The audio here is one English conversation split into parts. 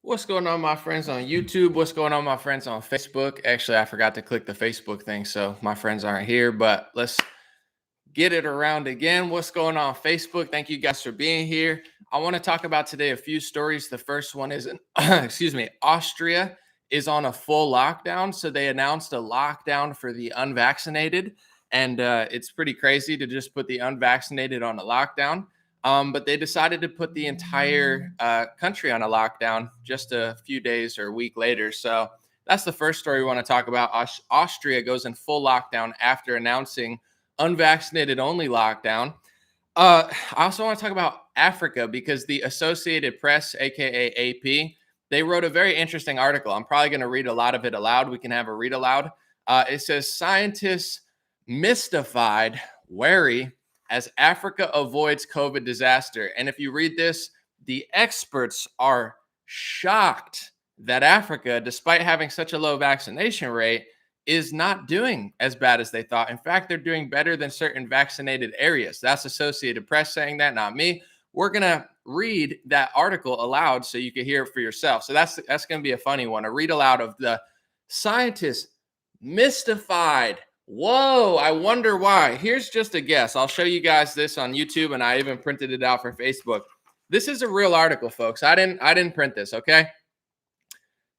What's going on, my friends on YouTube? What's going on, my friends on Facebook? Actually, I forgot to click the Facebook thing, so my friends aren't here, but let's get it around again. What's going on, Facebook? Thank you guys for being here. I want to talk about today a few stories. The first one is, excuse me, Austria is on a full lockdown. So they announced a lockdown for the unvaccinated. And it's pretty crazy to just put the unvaccinated on a lockdown. But they decided to put the entire country on a lockdown just a few days or a week later. So that's the first story we want to talk about. Austria goes in full lockdown after announcing unvaccinated only lockdown. I also want to talk about Africa because the Associated Press, aka AP, they wrote a very interesting article. I'm probably going to read a lot of it aloud. We can have a read aloud. It says scientists mystified, wary as Africa avoids COVID disaster. And if you read this, the experts are shocked that Africa, despite having such a low vaccination rate, is not doing as bad as they thought. In fact, they're doing better than certain vaccinated areas. That's Associated Press saying that, not me. We're going to read that article aloud so you can hear it for yourself. So that's going to be a funny one. A read aloud of the scientists mystified. Whoa, I wonder why. Here's just a guess. I'll show you guys this on YouTube, and I even printed it out for Facebook. This is a real article, folks. I didn't print this, okay?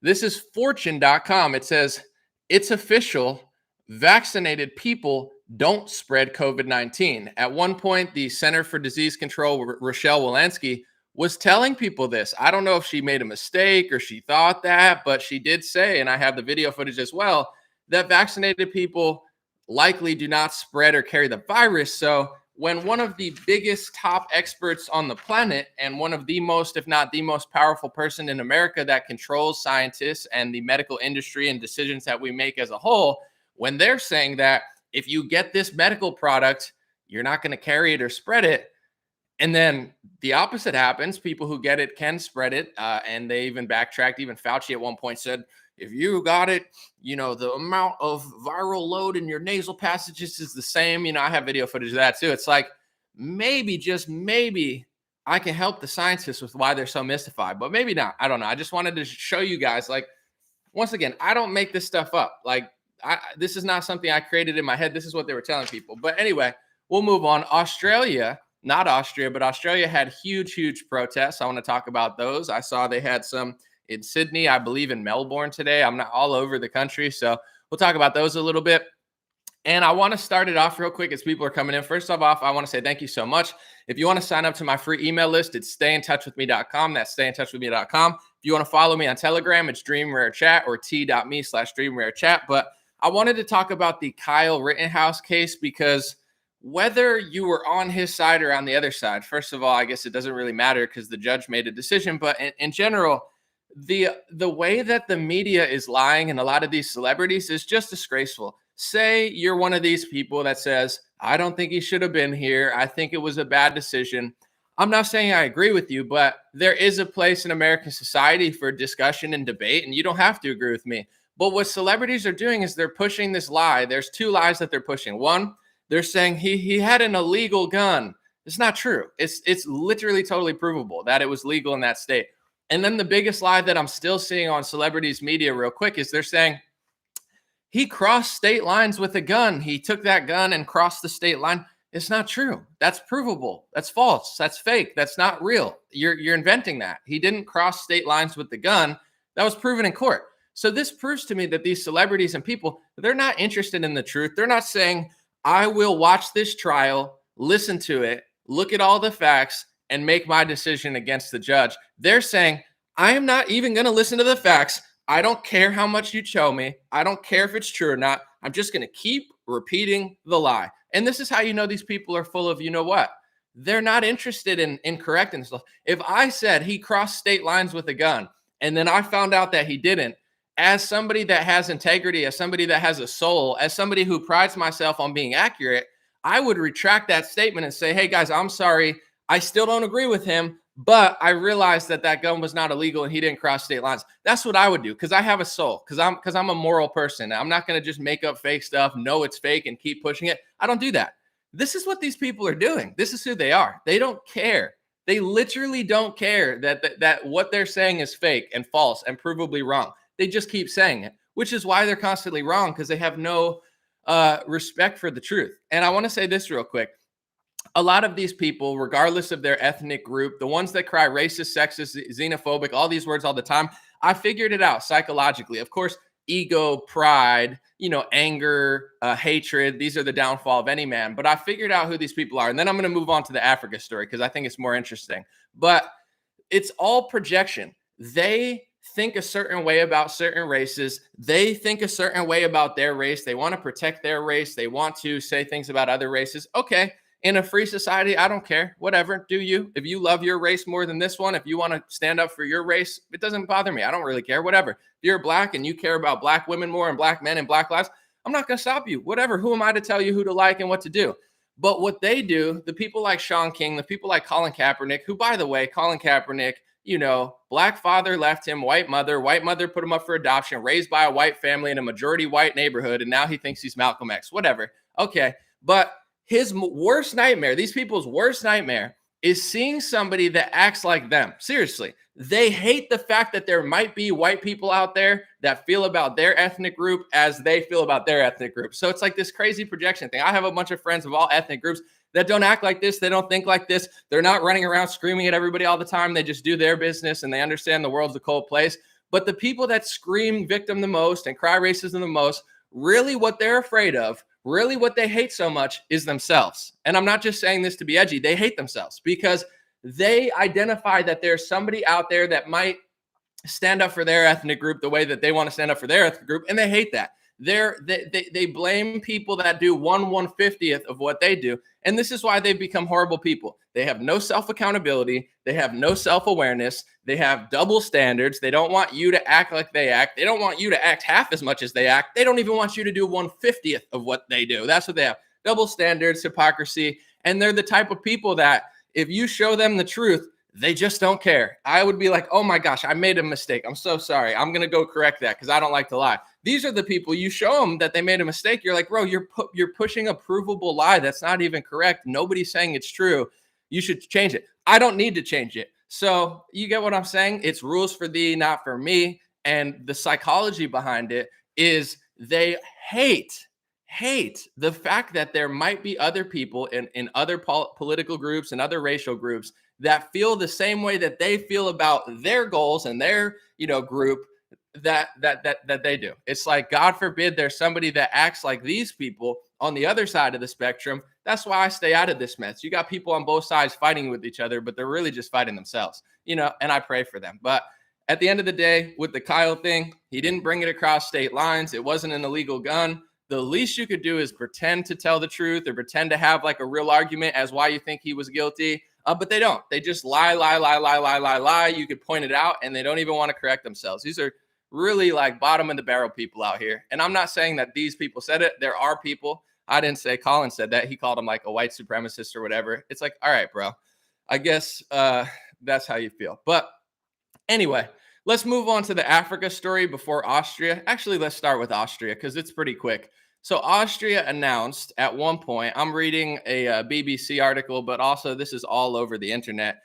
This is fortune.com. It says, it's official, vaccinated people don't spread COVID-19. At one point, the Center for Disease Control, Rochelle Walensky, was telling people this. I don't know if she made a mistake or she thought that, but she did say, and I have the video footage as well, that vaccinated people likely do not spread or carry the virus. So when one of the biggest top experts on the planet and one of the most, if not the most powerful person in America that controls scientists and the medical industry and decisions that we make as a whole, when they're saying that if you get this medical product, you're not going to carry it or spread it. And then the opposite happens. People who get it can spread it. And they even backtracked. Even Fauci at one point said, if you got it, the amount of viral load in your nasal passages is the same. I have video footage of that too. It's like, maybe, just maybe, I can help the scientists with why they're so mystified, but maybe not. I don't know. I just wanted to show you guys, like, once again, I don't make this stuff up. Like, this is not something I created in my head. This is what they were telling people. But anyway, we'll move on. Australia, not Austria, but Australia had huge protests. I want to talk about those. I saw they had some in Sydney, I believe in Melbourne today. I'm not all over the country. So we'll talk about those a little bit. And I want to start it off real quick as people are coming in. First off, I want to say thank you so much. If you want to sign up to my free email list, it's stayintouchwithme.com. That's stayintouchwithme.com. If you want to follow me on Telegram, it's DreamRareChat or t.me/DreamRareChat. But I wanted to talk about the Kyle Rittenhouse case because whether you were on his side or on the other side, first of all, I guess it doesn't really matter because the judge made a decision. But in general, the way that the media is lying and a lot of these celebrities is just disgraceful. Say you're one of these people that says, I don't think he should have been here. I think it was a bad decision. I'm not saying I agree with you, but there is a place in American society for discussion and debate, and you don't have to agree with me. But what celebrities are doing is they're pushing this lie. There's two lies that they're pushing. One, they're saying he had an illegal gun. It's not true. It's literally totally provable that it was legal in that state. And then the biggest lie that I'm still seeing on celebrities media real quick is they're saying he crossed state lines with a gun. He took that gun and crossed the state line. It's not true. That's provable. That's false. That's fake. That's not real. You're inventing that. He didn't cross state lines with the gun. That was proven in court. So this proves to me that these celebrities and people, they're not interested in the truth. They're not saying, I will watch this trial, listen to it, look at all the facts, and make my decision against the judge. They're saying, I am not even going to listen to the facts. I don't care how much you show me. I don't care if it's true or not. I'm just going to keep repeating the lie. And this is how you know these people are full of, you know what? They're not interested in correcting stuff. If I said he crossed state lines with a gun, and then I found out that he didn't, as somebody that has integrity, as somebody that has a soul, as somebody who prides myself on being accurate, I would retract that statement and say, hey guys, I'm sorry. I still don't agree with him, but I realized that gun was not illegal and he didn't cross state lines. That's what I would do because I have a soul, because I'm a moral person. I'm not going to just make up fake stuff, know it's fake, and keep pushing it. I don't do that. This is what these people are doing. This is who they are. They don't care They literally don't care that what they're saying is fake and false and provably wrong. They just keep saying it, which is why they're constantly wrong, because they have no respect for the truth. And I want to say this real quick. A lot of these people, regardless of their ethnic group, the ones that cry racist, sexist, xenophobic, all these words all the time, I figured it out psychologically. Of course, ego, pride, anger, hatred, these are the downfall of any man. But I figured out who these people are. And then I'm going to move on to the Africa story because I think it's more interesting. But it's all projection. They think a certain way about certain races. They think a certain way about their race. They want to protect their race. They want to say things about other races. Okay. In a free society, I don't care. Whatever. Do you? If you love your race more than this one, if you want to stand up for your race, it doesn't bother me. I don't really care. Whatever. If you're black and you care about black women more and black men and black lives, I'm not going to stop you. Whatever. Who am I to tell you who to like and what to do? But what they do, the people like Sean King, the people like Colin Kaepernick, who, by the way, Colin Kaepernick, black father left him, white mother put him up for adoption, raised by a white family in a majority white neighborhood, and now he thinks he's Malcolm X. Whatever. Okay. But his worst nightmare, these people's worst nightmare, is seeing somebody that acts like them. Seriously, they hate the fact that there might be white people out there that feel about their ethnic group as they feel about their ethnic group. So it's like this crazy projection thing. I have a bunch of friends of all ethnic groups that don't act like this. They don't think like this. They're not running around screaming at everybody all the time. They just do their business and they understand the world's a cold place. But the people that scream victim the most and cry racism the most, really what they're afraid of, really what they hate so much is themselves. And I'm not just saying this to be edgy. They hate themselves because they identify that there's somebody out there that might stand up for their ethnic group the way that they want to stand up for their ethnic group, and they hate that. They blame people that do 1/150th of what they do. And this is why they've become horrible people. They have no self-accountability. They have no self-awareness. They have double standards. They don't want you to act like they act. They don't want you to act half as much as they act. They don't even want you to do 1/50th of what they do. That's what they have. Double standards, hypocrisy. And they're the type of people that if you show them the truth, they just don't care. I would be like, oh my gosh, I made a mistake. I'm so sorry. I'm going to go correct that because I don't like to lie. These are the people you show them that they made a mistake. You're like, bro, you're pushing a provable lie. That's not even correct. Nobody's saying it's true. You should change it. I don't need to change it. So you get what I'm saying? It's rules for thee, not for me. And the psychology behind it is they hate the fact that there might be other people in other political groups and other racial groups that feel the same way that they feel about their goals and their, group that they do. It's like, God forbid there's somebody that acts like these people on the other side of the spectrum. That's why I stay out of this mess. You got people on both sides fighting with each other, but they're really just fighting themselves, and I pray for them. But at the end of the day, with the Kyle thing, he didn't bring it across state lines. It wasn't an illegal gun. The least you could do is pretend to tell the truth or pretend to have like a real argument as why you think he was guilty. But they don't. They just lie. You could point it out and they don't even want to correct themselves. These are really like bottom of the barrel people out here. And I'm not saying that these people said it. There are people. I didn't say Colin said that. He called him like a white supremacist or whatever. It's like, all right, bro, I guess that's how you feel. But anyway, let's move on to the Africa story before Austria. Actually, let's start with Austria because it's pretty quick. So Austria announced at one point, I'm reading a BBC article, but also this is all over the internet.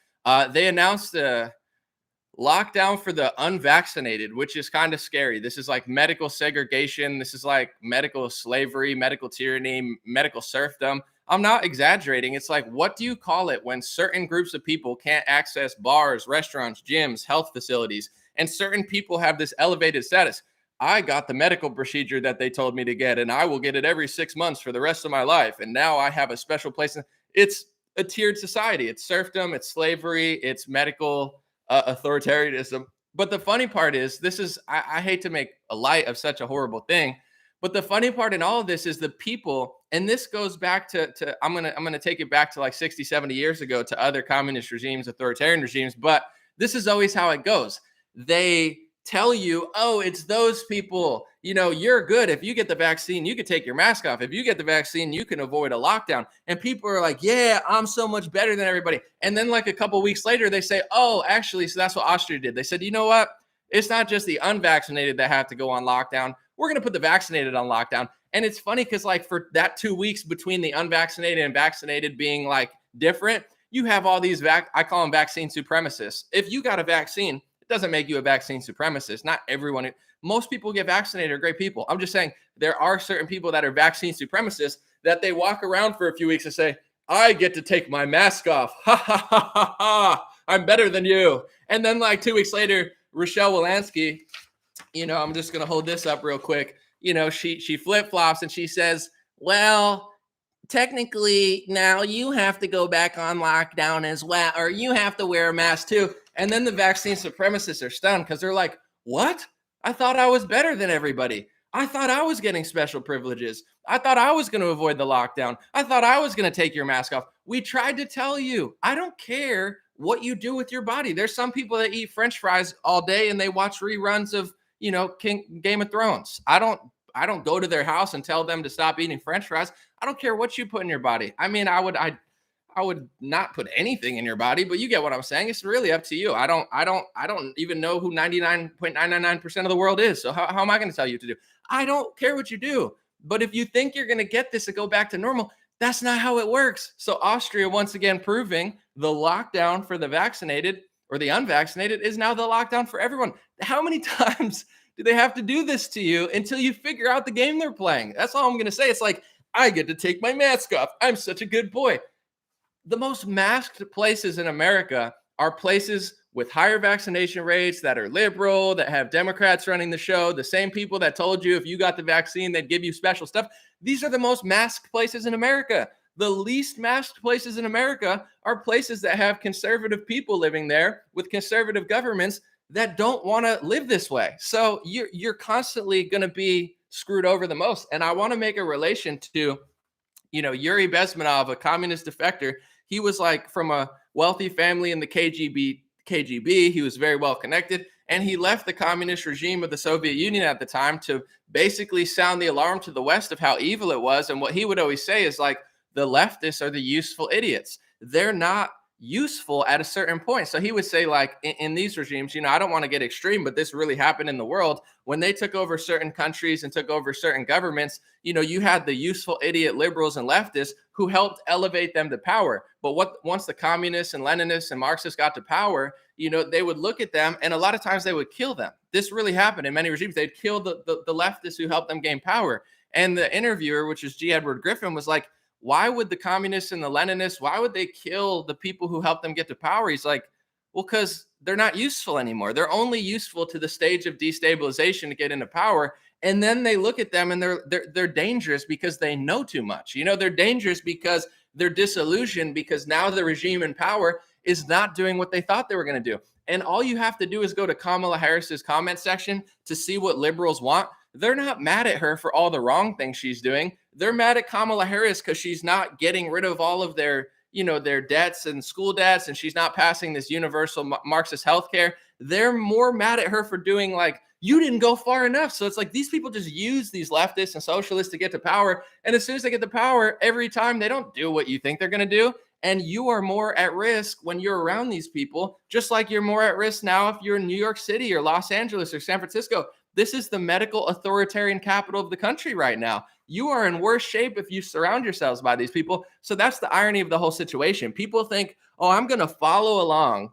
They announced a lockdown for the unvaccinated, which is kind of scary. This is like medical segregation. This is like medical slavery, medical tyranny, medical serfdom. I'm not exaggerating. It's like, what do you call it when certain groups of people can't access bars, restaurants, gyms, health facilities, and certain people have this elevated status? I got the medical procedure that they told me to get, and I will get it every 6 months for the rest of my life. And now I have a special place. It's a tiered society. It's serfdom. It's slavery. It's medical authoritarianism. But the funny part is, I hate to make a light of such a horrible thing, but the funny part in all of this is the people, and this goes back to I'm gonna take it back to like 60, 70 years ago to other communist regimes, authoritarian regimes, but this is always how it goes. They tell you, oh, it's those people, you're good. If you get the vaccine, you can take your mask off. If you get the vaccine, you can avoid a lockdown. And people are like, yeah, I'm so much better than everybody. And then like a couple of weeks later, they say, oh, actually, so that's what Austria did. They said, you know what? It's not just the unvaccinated that have to go on lockdown. We're going to put the vaccinated on lockdown. And it's funny because like for that 2 weeks between the unvaccinated and vaccinated being like different, you have all these I call them vaccine supremacists. If you got a vaccine, it doesn't make you a vaccine supremacist. Not everyone. Most people get vaccinated are great people. I'm just saying there are certain people that are vaccine supremacists that they walk around for a few weeks and say, I get to take my mask off. Ha ha ha ha ha. I'm better than you. And then like 2 weeks later, Rochelle Walensky, I'm just going to hold this up real quick. She flip-flops and she says, well, technically now you have to go back on lockdown as well, or you have to wear a mask too. And then the vaccine supremacists are stunned because they're like, what? I thought I was better than everybody. I thought I was getting special privileges. I thought I was going to avoid the lockdown. I thought I was going to take your mask off. We tried to tell you. I don't care what you do with your body. There's some people that eat French fries all day and they watch reruns of, Game of Thrones. I don't go to their house and tell them to stop eating French fries. I don't care what you put in your body. I mean, I would not put anything in your body, but you get what I'm saying. It's really up to you. I don't even know who 99.999% of the world is. So how am I going to tell you what to do? I don't care what you do. But if you think you're going to get this to go back to normal, that's not how it works. So Austria, once again, proving the lockdown for the vaccinated or the unvaccinated is now the lockdown for everyone. How many times do they have to do this to you until you figure out the game they're playing? That's all I'm going to say. It's like, I get to take my mask off. I'm such a good boy. The most masked places in America are places with higher vaccination rates that are liberal, that have Democrats running the show, the same people that told you if you got the vaccine, they'd give you special stuff. These are the most masked places in America. The least masked places in America are places that have conservative people living there with conservative governments that don't want to live this way. So you're constantly going to be screwed over the most. And I want to make a relation to, Yuri Bezmenov, a communist defector. He was like from a wealthy family in the KGB. He was very well connected, and he left the communist regime of the Soviet Union at the time to basically sound the alarm to the West of how evil it was. And what he would always say is like, the leftists are the useful idiots. They're not useful at a certain point. So he would say like in these regimes, I don't want to get extreme, but this really happened in the world when they took over certain countries and took over certain governments. You had the useful idiot liberals and leftists who helped elevate them to power. But once the communists and Leninists and Marxists got to power, they would look at them and a lot of times they would kill them. This really happened in many regimes. They'd kill the leftists who helped them gain power. And the interviewer, which is G. Edward Griffin, was like, why would the communists and the Leninists, why would they kill the people who helped them get to power? He's like, well, because they're not useful anymore. They're only useful to the stage of destabilization to get into power. And then they look at them and they're dangerous because they know too much. They're dangerous because they're disillusioned because now the regime in power is not doing what they thought they were going to do. And all you have to do is go to Kamala Harris's comment section to see what liberals want. They're not mad at her for all the wrong things she's doing. They're mad at Kamala Harris because she's not getting rid of all of their debts and school debts, and she's not passing this universal Marxist healthcare. They're more mad at her for doing like, you didn't go far enough. So it's like these people just use these leftists and socialists to get to power. And as soon as they get to power, every time they don't do what you think they're going to do. And you are more at risk when you're around these people, just like you're more at risk now if you're in New York City or Los Angeles or San Francisco. This is the medical authoritarian capital of the country right now. You are in worse shape if you surround yourselves by these people. So that's the irony of the whole situation. People think, oh, I'm going to follow along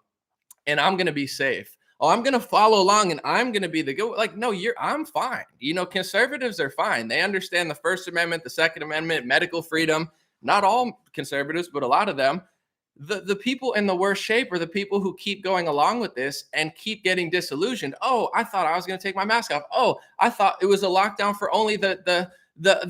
and I'm going to be safe. Oh, I'm going to follow along and I'm going to be the good. Like, no, I'm fine. Conservatives are fine. They understand the First Amendment, the Second Amendment, medical freedom. Not all conservatives, but a lot of them. The people in the worst shape are the people who keep going along with this and keep getting disillusioned. Oh, I thought I was going to take my mask off. Oh, I thought it was a lockdown for only the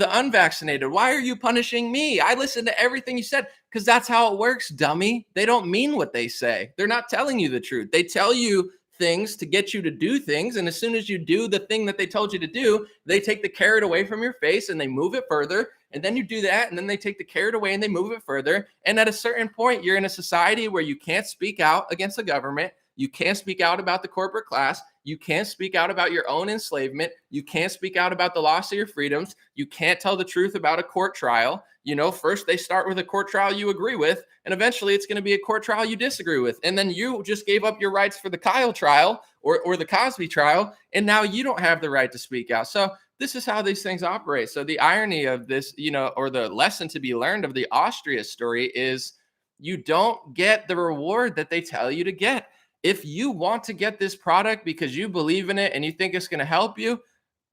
unvaccinated. Why are you punishing me? I listened to everything you said because that's how it works, dummy. They don't mean what they say. They're not telling you the truth. They tell you things to get you to do things. And as soon as you do the thing that they told you to do, they take the carrot away from your face and they move it further. And then you do that. And then they take the carrot away and they move it further. And at a certain point, you're in a society where you can't speak out against the government. You can't speak out about the corporate class. You can't speak out about your own enslavement. You can't speak out about the loss of your freedoms. You can't tell the truth about a court trial. First they start with a court trial you agree with, and eventually it's going to be a court trial you disagree with. And then you just gave up your rights for the Kyle trial or the Cosby trial, and now you don't have the right to speak out. So this is how these things operate. So the irony of this, or the lesson to be learned of the Austria story is, You don't get the reward that they tell you to get. If you want to get this product because you believe in it and you think it's going to help you,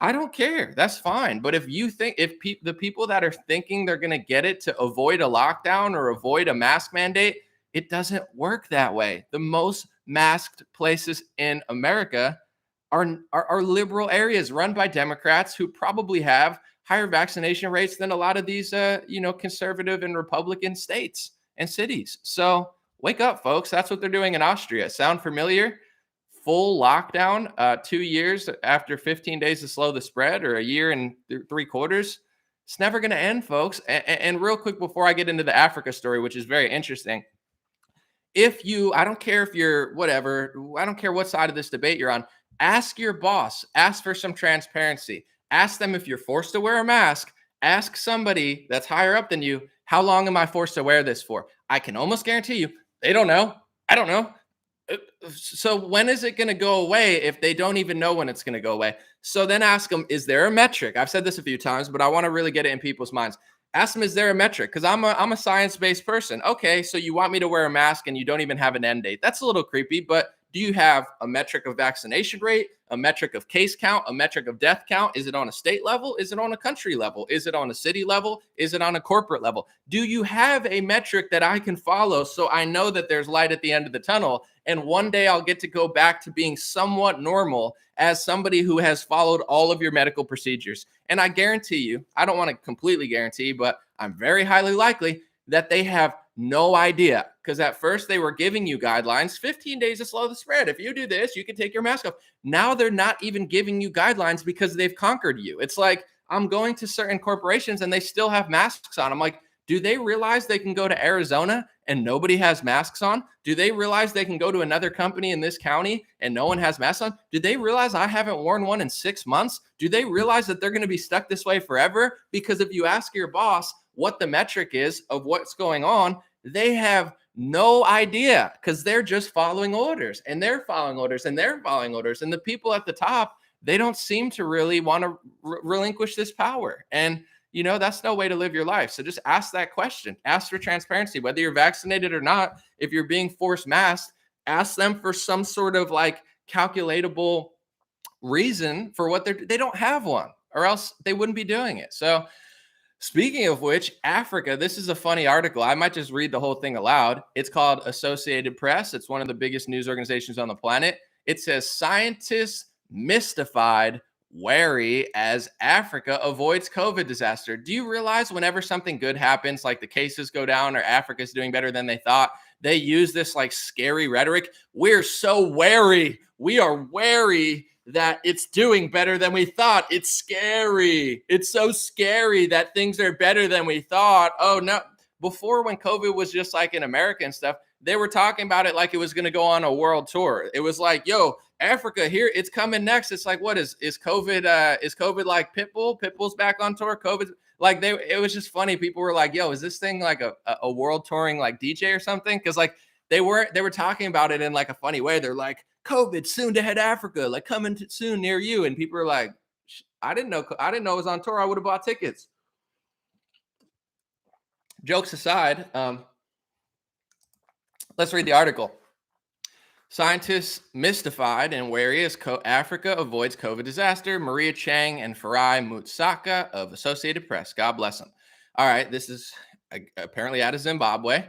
I don't care. That's fine. But if you think, the people that are thinking they're going to get it to avoid a lockdown or avoid a mask mandate, it doesn't work that way. The most masked places in America are liberal areas run by Democrats who probably have higher vaccination rates than a lot of these, conservative and Republican states and cities. So wake up, folks. That's what they're doing in Austria. Sound familiar? Full lockdown, 2 years after 15 days to slow the spread, or a year and 3/4. It's never going to end, folks. And real quick, before I get into the Africa story, which is very interesting, I don't care if you're whatever, I don't care what side of this debate you're on, ask your boss, ask for some transparency. Ask them if you're forced to wear a mask. Ask somebody that's higher up than you, how long am I forced to wear this for? I can almost guarantee you, they don't know. I don't know. So when is it going to go away if they don't even know when it's going to go away? So then ask them, is there a metric? I've said this a few times, but I want to really get it in people's minds. Ask them, is there a metric? Because I'm a science-based person. Okay, so you want me to wear a mask and you don't even have an end date. That's a little creepy, but do you have a metric of vaccination rate, a metric of case count, a metric of death count? Is it on a state level? Is it on a country level? Is it on a city level? Is it on a corporate level? Do you have a metric that I can follow so I know that there's light at the end of the tunnel, and one day I'll get to go back to being somewhat normal as somebody who has followed all of your medical procedures? And I guarantee you, I don't want to completely guarantee, but I'm very highly likely that they have no idea, because at first they were giving you guidelines, 15 days to slow the spread. If you do this, you can take your mask off. Now they're not even giving you guidelines because they've conquered you. It's like I'm going to certain corporations and they still have masks on. I'm like, do they realize they can go to Arizona and nobody has masks on? Do they realize they can go to another company in this county and no one has masks on? Do they realize I haven't worn one in 6 months? Do they realize that they're going to be stuck this way forever? Because if you ask your boss what the metric is of what's going on, they have no idea, because they're just following orders, and they're following orders, and they're following orders. And the people at the top, they don't seem to really want to relinquish this power. And, that's no way to live your life. So just ask that question. Ask for transparency, whether you're vaccinated or not. If you're being forced masked, ask them for some sort of like calculatable reason for what they don't have one, or else they wouldn't be doing it. So speaking of which, Africa, this is a funny article. I might just read the whole thing aloud. It's called Associated Press. It's one of the biggest news organizations on the planet. It says, scientists mystified, wary as Africa avoids COVID disaster. Do you realize whenever something good happens, like the cases go down or Africa's doing better than they thought, they use this like scary rhetoric? We're so wary. We are wary that it's doing better than we thought. It's scary. It's so scary that things are better than we thought. Oh, no. Before, when COVID was just like in America and stuff, they were talking about it like it was going to go on a world tour. It was like, yo, Africa, here, it's coming next. It's like, what is COVID like Pitbull? Pitbull's back on tour. COVID, like it was just funny. People were like, yo, is this thing like a world touring like DJ or something? Because like they were talking about it in like a funny way. They're like, COVID soon to hit Africa, like coming soon near you. And people are like, I didn't know it was on tour. I would have bought tickets. Jokes aside, let's read the article. Scientists mystified and wary as Africa avoids COVID disaster. Maria Chang and Farai Mutsaka of Associated Press. God bless them. All right, this is apparently out of Zimbabwe.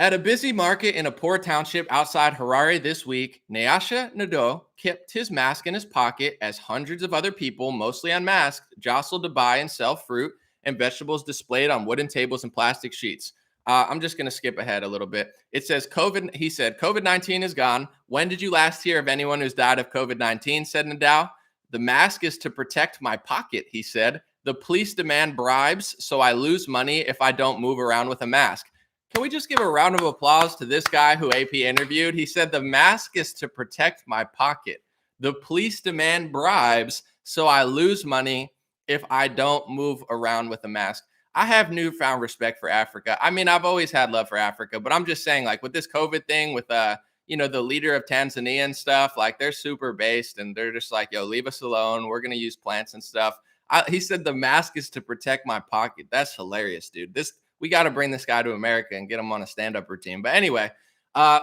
At a busy market in a poor township outside Harare this week, Nyasha Nado kept his mask in his pocket as hundreds of other people, mostly unmasked, jostled to buy and sell fruit and vegetables displayed on wooden tables and plastic sheets. I'm just going to skip ahead a little bit. It says, he said, COVID-19 is gone. When did you last hear of anyone who's died of COVID-19, said Nadal. The mask is to protect my pocket, he said. The police demand bribes, so I lose money if I don't move around with a mask. Can we just give a round of applause to this guy who AP interviewed? He said, the mask is to protect my pocket. The police demand bribes, so I lose money if I don't move around with a mask. I have newfound respect for Africa. I mean, I've always had love for Africa, but I'm just saying, like, with this COVID thing, with, the leader of Tanzania and stuff, like, they're super based, and they're just like, yo, leave us alone. We're going to use plants and stuff. He said the mask is to protect my pocket. That's hilarious, dude. we got to bring this guy to America and get him on a stand-up routine. But anyway, uh,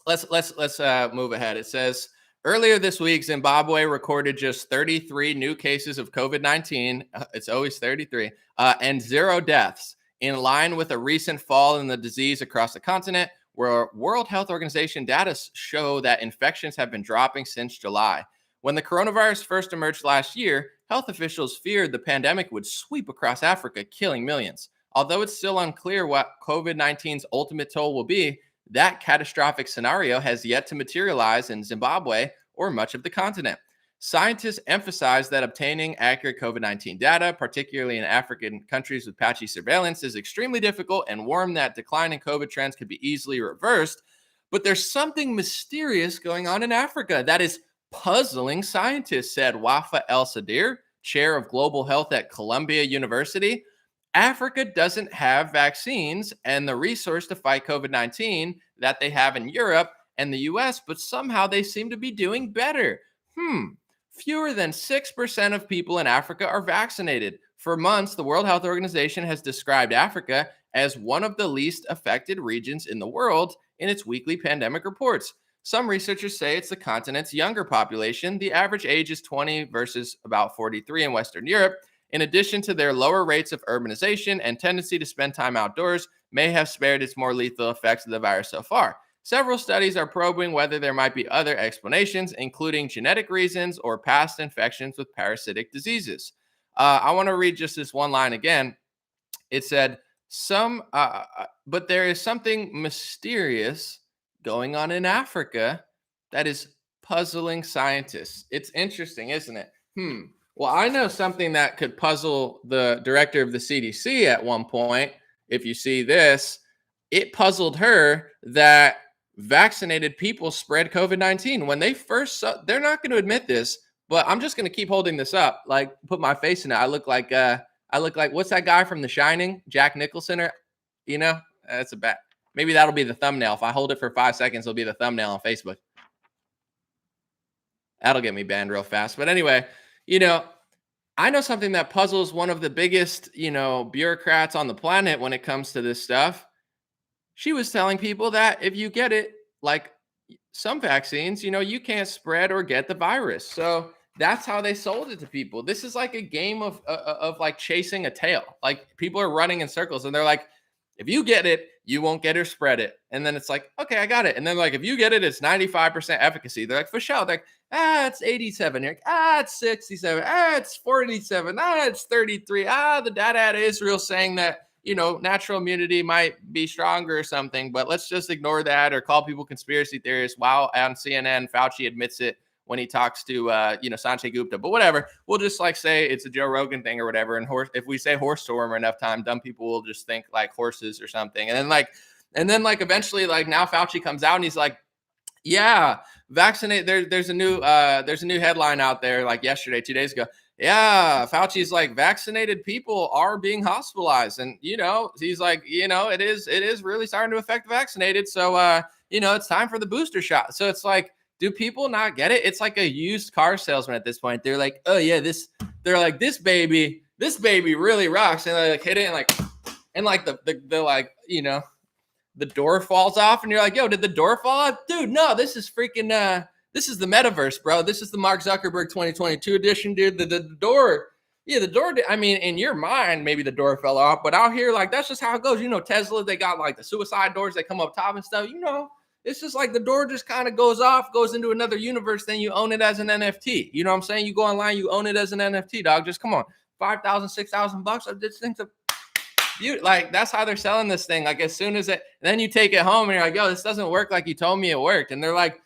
let's move ahead. It says earlier this week, Zimbabwe recorded just 33 new cases of COVID-19. It's always 33 and 0 deaths, in line with a recent fall in the disease across the continent, where World Health Organization data show that infections have been dropping since July. When the coronavirus first emerged last year, health officials feared the pandemic would sweep across Africa, killing millions. Although it's still unclear what COVID-19's ultimate toll will be, that catastrophic scenario has yet to materialize in Zimbabwe or much of the continent. Scientists emphasize that obtaining accurate COVID-19 data, particularly in African countries with patchy surveillance, is extremely difficult, and warn that declining COVID trends could be easily reversed. But there's something mysterious going on in Africa that is puzzling scientists, said Wafa El Sadir, chair of global health at Columbia University. Africa doesn't have vaccines and the resource to fight COVID-19 that they have in Europe and the US, but somehow they seem to be doing better. Fewer than 6% of people in Africa are vaccinated. For months, the World Health Organization has described Africa as one of the least affected regions in the world in its weekly pandemic reports. Some researchers say it's the continent's younger population. The average age is 20 versus about 43 in Western Europe. In addition to their lower rates of urbanization and tendency to spend time outdoors, may have spared its more lethal effects of the virus so far. Several studies are probing whether there might be other explanations, including genetic reasons or past infections with parasitic diseases. I want to read just this one line again. It said, but there is something mysterious going on in Africa that is puzzling scientists. It's interesting, isn't it? Well, I know something that could puzzle the director of the CDC at one point. If you see this, it puzzled her that vaccinated people spread COVID-19. When they first saw, they're not going to admit this, but I'm just going to keep holding this up, like put my face in it. I look like what's that guy from The Shining, Jack Nicholson, or that's a bet. Maybe that'll be the thumbnail. If I hold it for 5 seconds, it'll be the thumbnail on Facebook. That'll get me banned real fast. But anyway, I know something that puzzles one of the biggest, bureaucrats on the planet when it comes to this stuff. She was telling people that if you get it, like some vaccines, you can't spread or get the virus. So that's how they sold it to people. This is like a game of like chasing a tail. Like people are running in circles and they're like, if you get it, you won't get or spread it. And then it's like, okay, I got it. And then like, if you get it, it's 95% efficacy. They're like, for sure. They're like, it's 87. You're like, it's 67. It's 47. It's 33. The data out of Israel saying that, natural immunity might be stronger or something, but let's just ignore that or call people conspiracy theorists. While on CNN, Fauci admits it when he talks to, Sanjay Gupta, but whatever. We'll just like say it's a Joe Rogan thing or whatever. And if we say horse storm enough time, dumb people will just think like horses or something. And then eventually, like now Fauci comes out and he's like, yeah, vaccinate. There's a new headline out there like yesterday, 2 days ago. Yeah, Fauci's like, vaccinated people are being hospitalized. And, he's like, it is really starting to affect the vaccinated. So, it's time for the booster shot. So it's like, do people not get it? It's like a used car salesman at this point. They're like, oh yeah, this baby really rocks. And they like hit it and the door falls off and you're like, yo, did the door fall off? Dude, no, this is freaking, this is the metaverse, bro. This is the Mark Zuckerberg 2022 edition, dude. The door, I mean, in your mind, maybe the door fell off, but out here, like, that's just how it goes. Tesla, they got like the suicide doors that come up top and stuff, it's just like the door just kind of goes off, goes into another universe, then you own it as an NFT. You know what I'm saying? You go online, you own it as an NFT, dog. Just come on. $5,000, $6,000. This thing's like, that's how they're selling this thing. Like as soon as then you take it home and you're like, yo, this doesn't work like you told me it worked. And they're like,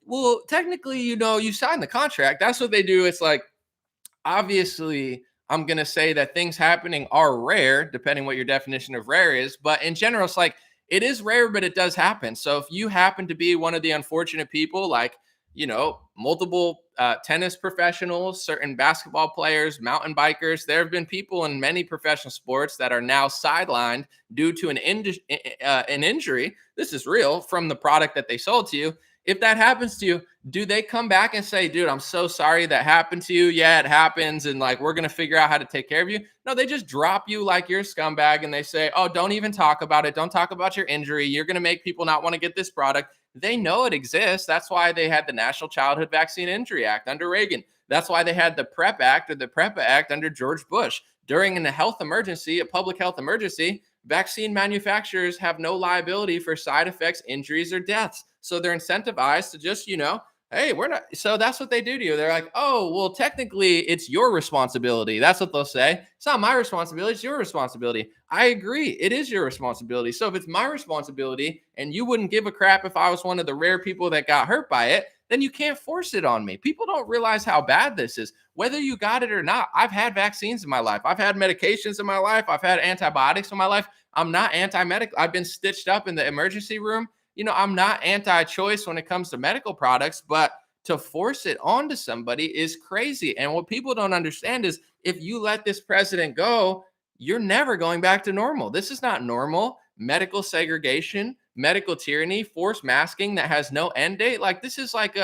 well, technically, you signed the contract. That's what they do. It's like, obviously, I'm going to say that things happening are rare, depending what your definition of rare is. But in general, it's like, it is rare, but it does happen. So if you happen to be one of the unfortunate people, like, multiple tennis professionals, certain basketball players, mountain bikers, there have been people in many professional sports that are now sidelined due to an injury. This is real from the product that they sold to you. If that happens to you, do they come back and say, dude, I'm so sorry that happened to you? Yeah, it happens. And like, we're going to figure out how to take care of you. No, they just drop you like you're a scumbag and they say, oh, don't even talk about it. Don't talk about your injury. You're going to make people not want to get this product. They know it exists. That's why they had the National Childhood Vaccine Injury Act under Reagan. That's why they had the PrEP Act or the PrEPA Act under George Bush. During a health emergency, a public health emergency, vaccine manufacturers have no liability for side effects, injuries, or deaths. So they're incentivized to just, hey, we're not. So that's what they do to you. They're like, oh, well, technically it's your responsibility. That's what they'll say. It's not my responsibility. It's your responsibility. I agree. It is your responsibility. So if it's my responsibility and you wouldn't give a crap if I was one of the rare people that got hurt by it, then you can't force it on me. People don't realize how bad this is, whether you got it or not. I've had vaccines in my life. I've had medications in my life. I've had antibiotics in my life. I'm not anti-medical. I've been stitched up in the emergency room. I'm not anti-choice when it comes to medical products, but to force it onto somebody is crazy. And what people don't understand is if you let this president go, you're never going back to normal. This is not normal. Medical segregation, medical tyranny, forced masking that has no end date. Like this is like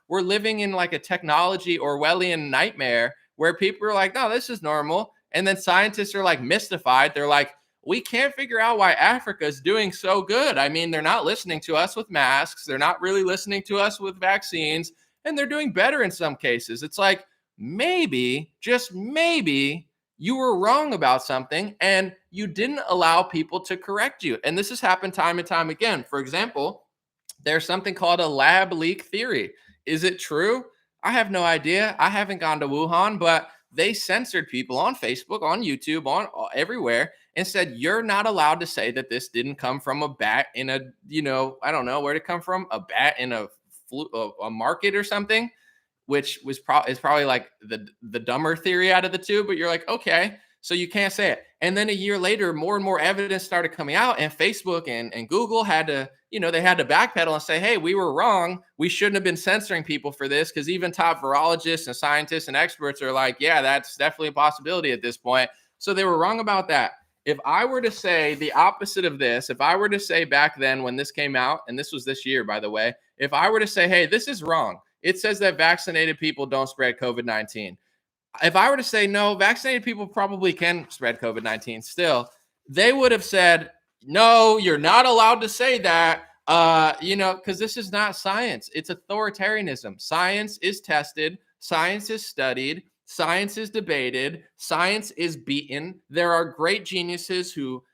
we're living in like a technology Orwellian nightmare where people are like, no, this is normal. And then scientists are like mystified. They're like, we can't figure out why Africa is doing so good. I mean, they're not listening to us with masks. They're not really listening to us with vaccines, and they're doing better in some cases. It's like, maybe, just maybe, you were wrong about something and you didn't allow people to correct you. And this has happened time and time again. For example, there's something called a lab leak theory. Is it true? I have no idea. I haven't gone to Wuhan, but they censored people on Facebook, on YouTube, on everywhere, and said, you're not allowed to say that this didn't come from a bat in a, I don't know where it come from, a bat in a market or something, which is probably like the dumber theory out of the two, but you're like, okay, so you can't say it. And then a year later, more and more evidence started coming out, and Facebook and Google had to, they had to backpedal and say, hey, we were wrong. We shouldn't have been censoring people for this, because even top virologists and scientists and experts are like, yeah, that's definitely a possibility at this point. So they were wrong about that. If I were to say the opposite of this, if I were to say back then when this came out, and this was this year, by the way, if I were to say, hey, this is wrong. It says that vaccinated people don't spread COVID-19. If I were to say, no, vaccinated people probably can spread COVID-19 still, they would have said, no, you're not allowed to say that, because this is not science. It's authoritarianism. Science is tested. Science is studied. Science is debated. Science is beaten. There are great geniuses who,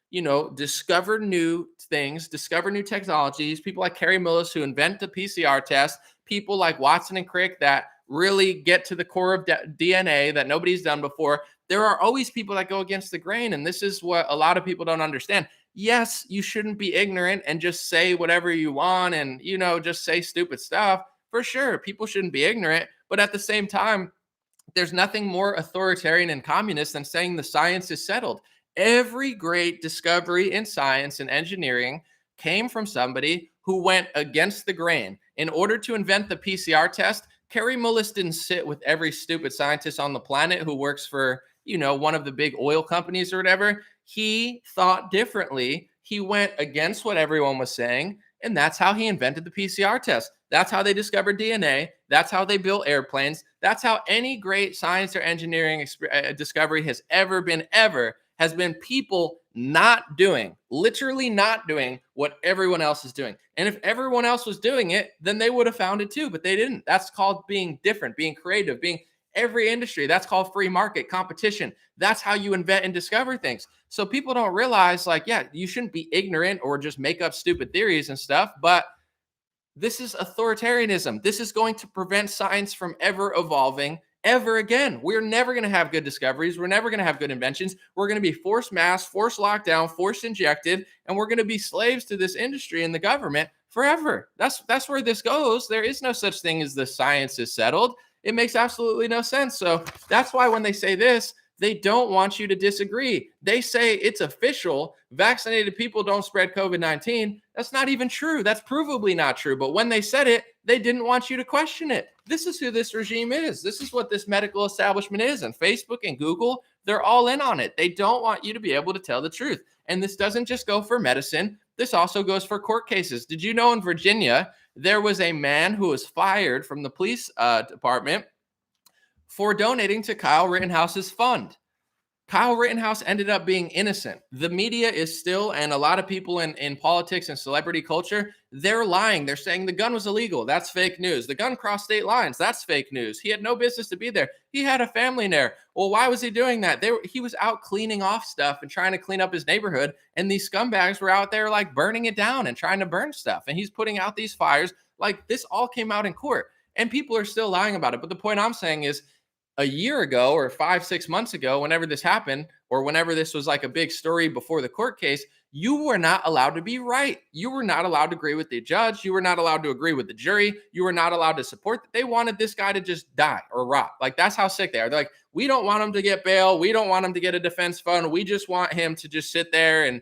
discover new things, discover new technologies. People like Carrie Mullis who invent the PCR test. People like Watson and Crick that really get to the core of DNA that nobody's done before. There are always people that go against the grain. And this is what a lot of people don't understand. Yes, you shouldn't be ignorant and just say whatever you want and, just say stupid stuff. For sure, people shouldn't be ignorant. But at the same time, there's nothing more authoritarian and communist than saying the science is settled. Every great discovery in science and engineering came from somebody who went against the grain. In order to invent the PCR test, Carrie Mullis didn't sit with every stupid scientist on the planet who works for, one of the big oil companies or whatever. He thought differently. He went against what everyone was saying. And that's how he invented the PCR test. That's how they discovered DNA. That's how they built airplanes. That's how any great science or engineering discovery has ever been people literally not doing what everyone else is doing. And if everyone else was doing it, then they would have found it too, but they didn't. That's called being different, being creative, being every industry. That's called free market competition. That's how you invent and discover things. So people don't realize, like, yeah, you shouldn't be ignorant or just make up stupid theories and stuff, but this is authoritarianism. This is going to prevent science from ever evolving ever again. We're never going to have good discoveries. We're never going to have good inventions. We're going to be forced masked, forced lockdown, forced injected, and we're going to be slaves to this industry and the government forever. That's where this goes. There is no such thing as the science is settled. It makes absolutely no sense. So that's why when they say this, they don't want you to disagree. They say it's official. Vaccinated people don't spread COVID-19. That's not even true. That's provably not true. But when they said it, they didn't want you to question it. This is who this regime is. This is what this medical establishment is. And Facebook and Google, they're all in on it. They don't want you to be able to tell the truth. And this doesn't just go for medicine. This also goes for court cases. Did you know in Virginia, there was a man who was fired from the police department for donating to Kyle Rittenhouse's fund. Kyle Rittenhouse ended up being innocent. The media is still, and a lot of people in politics and celebrity culture, they're lying. They're saying the gun was illegal. That's fake news. The gun crossed state lines. That's fake news. He had no business to be there. He had a family there. Well, why was he doing that? He was out cleaning off stuff and trying to clean up his neighborhood. And these scumbags were out there like burning it down and trying to burn stuff. And he's putting out these fires. Like this all came out in court. And people are still lying about it. But the point I'm saying is, a year ago or 5-6 months ago, whenever this happened, or whenever this was like a big story before the court case, you were not allowed to be right. You were not allowed to agree with the judge. You were not allowed to agree with the jury. You were not allowed to support. They wanted this guy to just die or rot. Like that's how sick they are. They're like, we don't want him to get bail. We don't want him to get a defense fund. We just want him to just sit there and,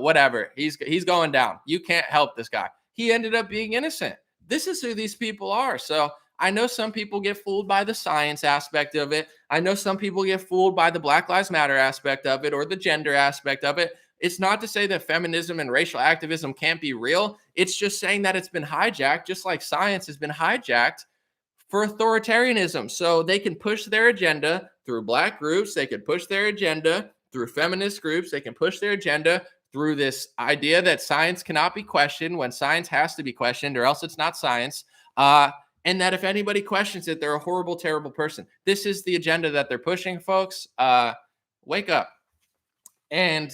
whatever. He's going down. You can't help this guy. He ended up being innocent. This is who these people are. So I know some people get fooled by the science aspect of it. I know some people get fooled by the Black Lives Matter aspect of it or the gender aspect of it. It's not to say that feminism and racial activism can't be real. It's just saying that it's been hijacked, just like science has been hijacked for authoritarianism. So they can push their agenda through Black groups. They can push their agenda through feminist groups. They can push their agenda through this idea that science cannot be questioned when science has to be questioned, or else it's not science. And that if anybody questions it, they're a horrible, terrible person. This is the agenda that they're pushing, folks. Wake up. And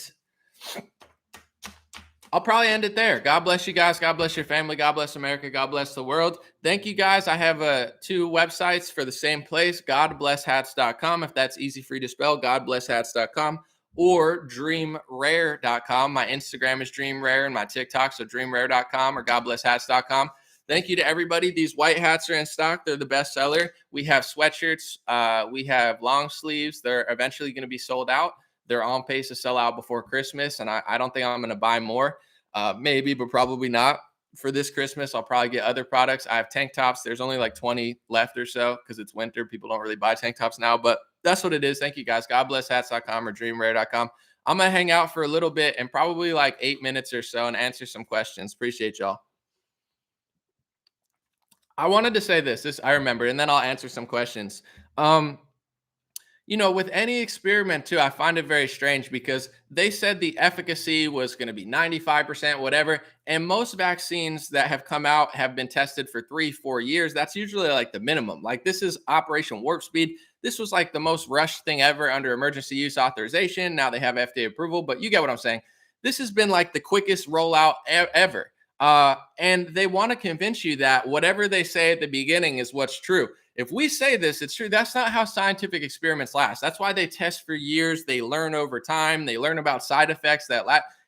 I'll probably end it there. God bless you guys. God bless your family. God bless America. God bless the world. Thank you, guys. I have 2 websites for the same place, godblesshats.com, if that's easy for you to spell, godblesshats.com, or dreamrare.com. My Instagram is dreamrare and my TikTok, so dreamrare.com or godblesshats.com. Thank you to everybody. These white hats are in stock. They're the best seller. We have sweatshirts. We have long sleeves. They're eventually going to be sold out. They're on pace to sell out before Christmas, and I don't think I'm going to buy more. Maybe, but probably not. For this Christmas, I'll probably get other products. I have tank tops. There's only like 20 left or so because it's winter. People don't really buy tank tops now, but that's what it is. Thank you, guys. GodBlessHats.com or DreamRare.com. I'm going to hang out for a little bit and probably like 8 minutes or so and answer some questions. Appreciate y'all. I wanted to say this I remember, and then I'll answer some questions. With any experiment too, I find it very strange because they said the efficacy was going to be 95%, whatever. And most vaccines that have come out have been tested for 3-4 years. That's usually like the minimum. Like this is Operation Warp Speed. This was like the most rushed thing ever under emergency use authorization. Now they have FDA approval, but you get what I'm saying. This has been like the quickest rollout ever. And they want to convince you that whatever they say at the beginning is what's true. If we say this, it's true. That's not how scientific experiments last. That's why they test for years. They learn over time. They learn about side effects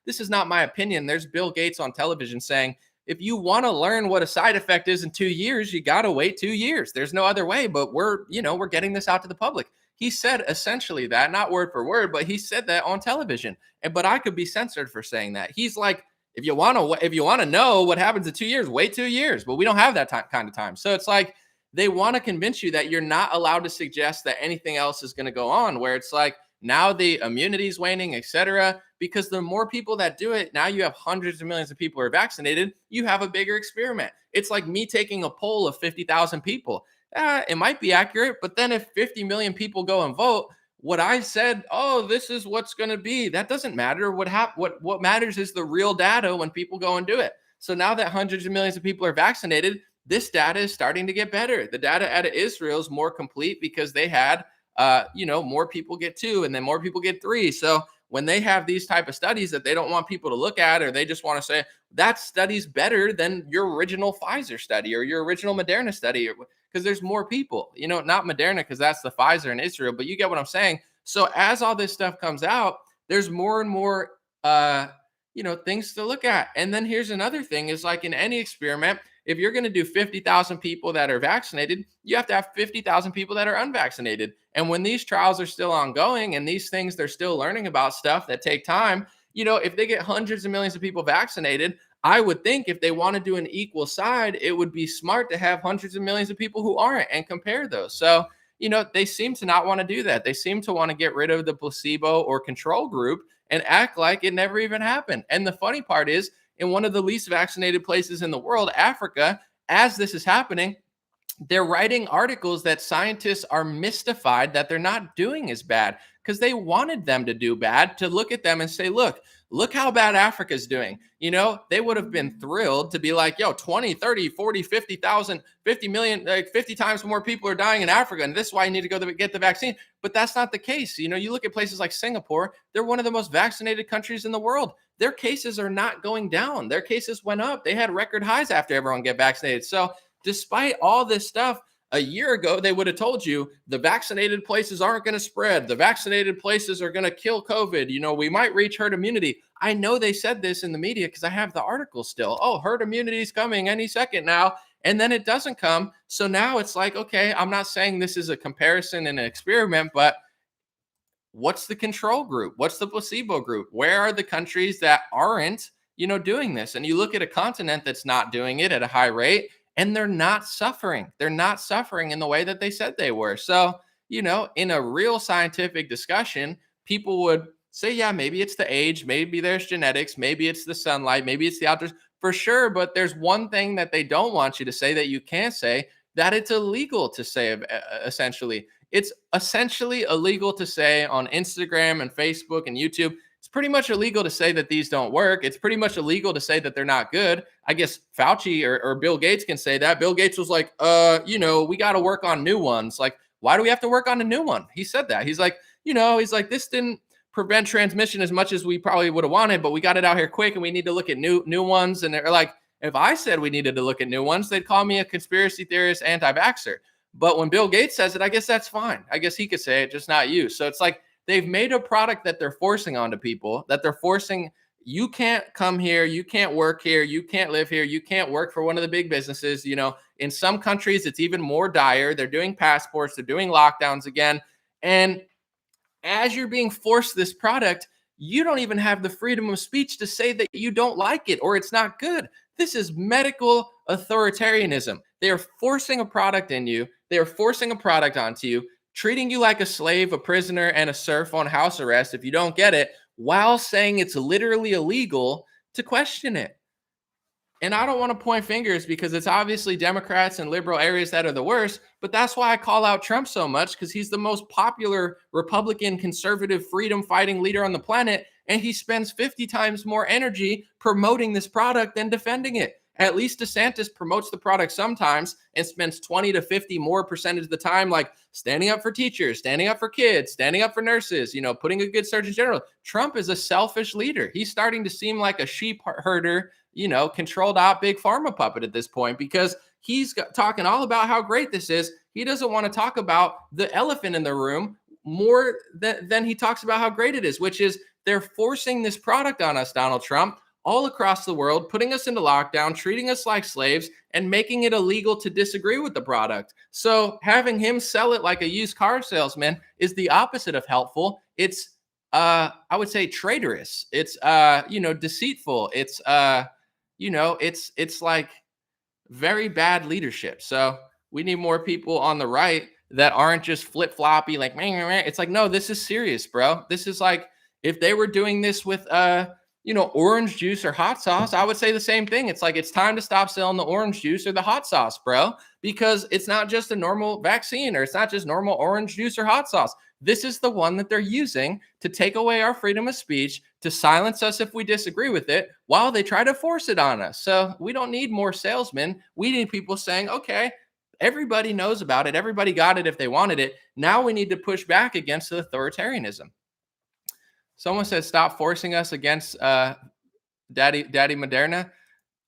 this is not my opinion. There's Bill Gates on television saying, if you want to learn what a side effect is in 2 years, you got to wait 2 years. There's no other way, but we're getting this out to the public. He said essentially that, not word for word, but he said that on television. But I could be censored for saying that. He's like, if you want to know what happens in 2 years, wait 2 years. But we don't have that kind of time. So it's like they want to convince you that you're not allowed to suggest that anything else is going to go on, where it's like now the immunity is waning, etc. Because the more people that do it, now you have hundreds of millions of people who are vaccinated. You have a bigger experiment. It's like me taking a poll of 50,000 people. It might be accurate, but then if 50 million people go and vote, what I said, this is what's going to be, that doesn't matter. What matters is the real data when people go and do it. So now that hundreds of millions of people are vaccinated, this data is starting to get better. The data out of Israel is more complete because they had, more people get 2 and then more people get 3. So when they have these type of studies that they don't want people to look at, or they just want to say that study's better than your original Pfizer study or your original Moderna study, because there's more people, not Moderna because that's the Pfizer in Israel, but you get what I'm saying. So as all this stuff comes out, there's more and more, things to look at. And then here's another thing is like in any experiment, if you're going to do 50,000 people that are vaccinated, you have to have 50,000 people that are unvaccinated. And when these trials are still ongoing and these things, they're still learning about stuff that take time, if they get hundreds of millions of people vaccinated, I would think if they want to do an equal side, it would be smart to have hundreds of millions of people who aren't and compare those. So, they seem to not want to do that. They seem to want to get rid of the placebo or control group and act like it never even happened. And the funny part is, in one of the least vaccinated places in the world, Africa, as this is happening, they're writing articles that scientists are mystified that they're not doing as bad because they wanted them to do bad, to look at them and say, look how bad Africa's doing. They would have been thrilled to be like, yo, 20, 30, 40, 50,000, 50 million, like 50 times more people are dying in Africa. And this is why you need to go get the vaccine. But that's not the case. You look at places like Singapore, they're one of the most vaccinated countries in the world. Their cases are not going down. Their cases went up. They had record highs after everyone get vaccinated. So despite all this stuff, a year ago, they would have told you the vaccinated places aren't going to spread. The vaccinated places are going to kill COVID. We might reach herd immunity. I know they said this in the media because I have the article still. Oh, herd immunity is coming any second now. And then it doesn't come. So now it's like, okay, I'm not saying this is a comparison and an experiment, but what's the control group? What's the placebo group? Where are the countries that aren't, doing this? And you look at a continent that's not doing it at a high rate, and they're not suffering. They're not suffering in the way that they said they were. So, in a real scientific discussion, people would say, yeah, maybe it's the age, maybe there's genetics, maybe it's the sunlight, maybe it's the outdoors, for sure. But there's one thing that they don't want you to say that you can't say, that it's illegal to say, essentially. It's essentially illegal to say on Instagram and Facebook and YouTube. It's pretty much illegal to say that these don't work. It's pretty much illegal to say that they're not good. I guess Fauci or Bill Gates can say that. Bill Gates was like, we got to work on new ones. Like, why do we have to work on a new one? He said that. He's like, this didn't prevent transmission as much as we probably would have wanted, but we got it out here quick and we need to look at new ones. And they're like, if I said we needed to look at new ones, they'd call me a conspiracy theorist, anti-vaxxer. But when Bill Gates says it, I guess that's fine. I guess he could say it, just not you. So it's like they've made a product that they're forcing onto people, that they're forcing. You can't come here. You can't work here. You can't live here. You can't work for one of the big businesses. In some countries, it's even more dire. They're doing passports. They're doing lockdowns again. And as you're being forced this product, you don't even have the freedom of speech to say that you don't like it or it's not good. This is medical authoritarianism. They are forcing a product in you. They are forcing a product onto you, treating you like a slave, a prisoner, and a serf on house arrest if you don't get it, while saying it's literally illegal to question it. And I don't want to point fingers because it's obviously Democrats and liberal areas that are the worst, but that's why I call out Trump so much, because he's the most popular Republican, conservative, freedom-fighting leader on the planet, and he spends 50 times more energy promoting this product than defending it. At least DeSantis promotes the product sometimes and spends 20 to 50 more percentage of the time, like standing up for teachers, standing up for kids, standing up for nurses, putting a good Surgeon General. Trump is a selfish leader. He's starting to seem like a sheep herder, controlled out big pharma puppet at this point, because he's talking all about how great this is. He doesn't want to talk about the elephant in the room more than he talks about how great it is, which is they're forcing this product on us, Donald Trump, all across the world, putting us into lockdown, treating us like slaves, and making it illegal to disagree with the product. So having him sell it like a used car salesman is the opposite of helpful. It's, I would say, traitorous. It's, deceitful. It's, it's like very bad leadership. So we need more people on the right that aren't just flip-floppy, like, meh, meh, meh. It's like, no, this is serious, bro. This is like, if they were doing this with, orange juice or hot sauce, I would say the same thing. It's like, it's time to stop selling the orange juice or the hot sauce, bro, because it's not just a normal vaccine, or it's not just normal orange juice or hot sauce. This is the one that they're using to take away our freedom of speech, to silence us if we disagree with it, while they try to force it on us. So we don't need more salesmen. We need people saying, okay, everybody knows about it. Everybody got it if they wanted it. Now we need to push back against the authoritarianism. Someone said, stop forcing us against Daddy Moderna.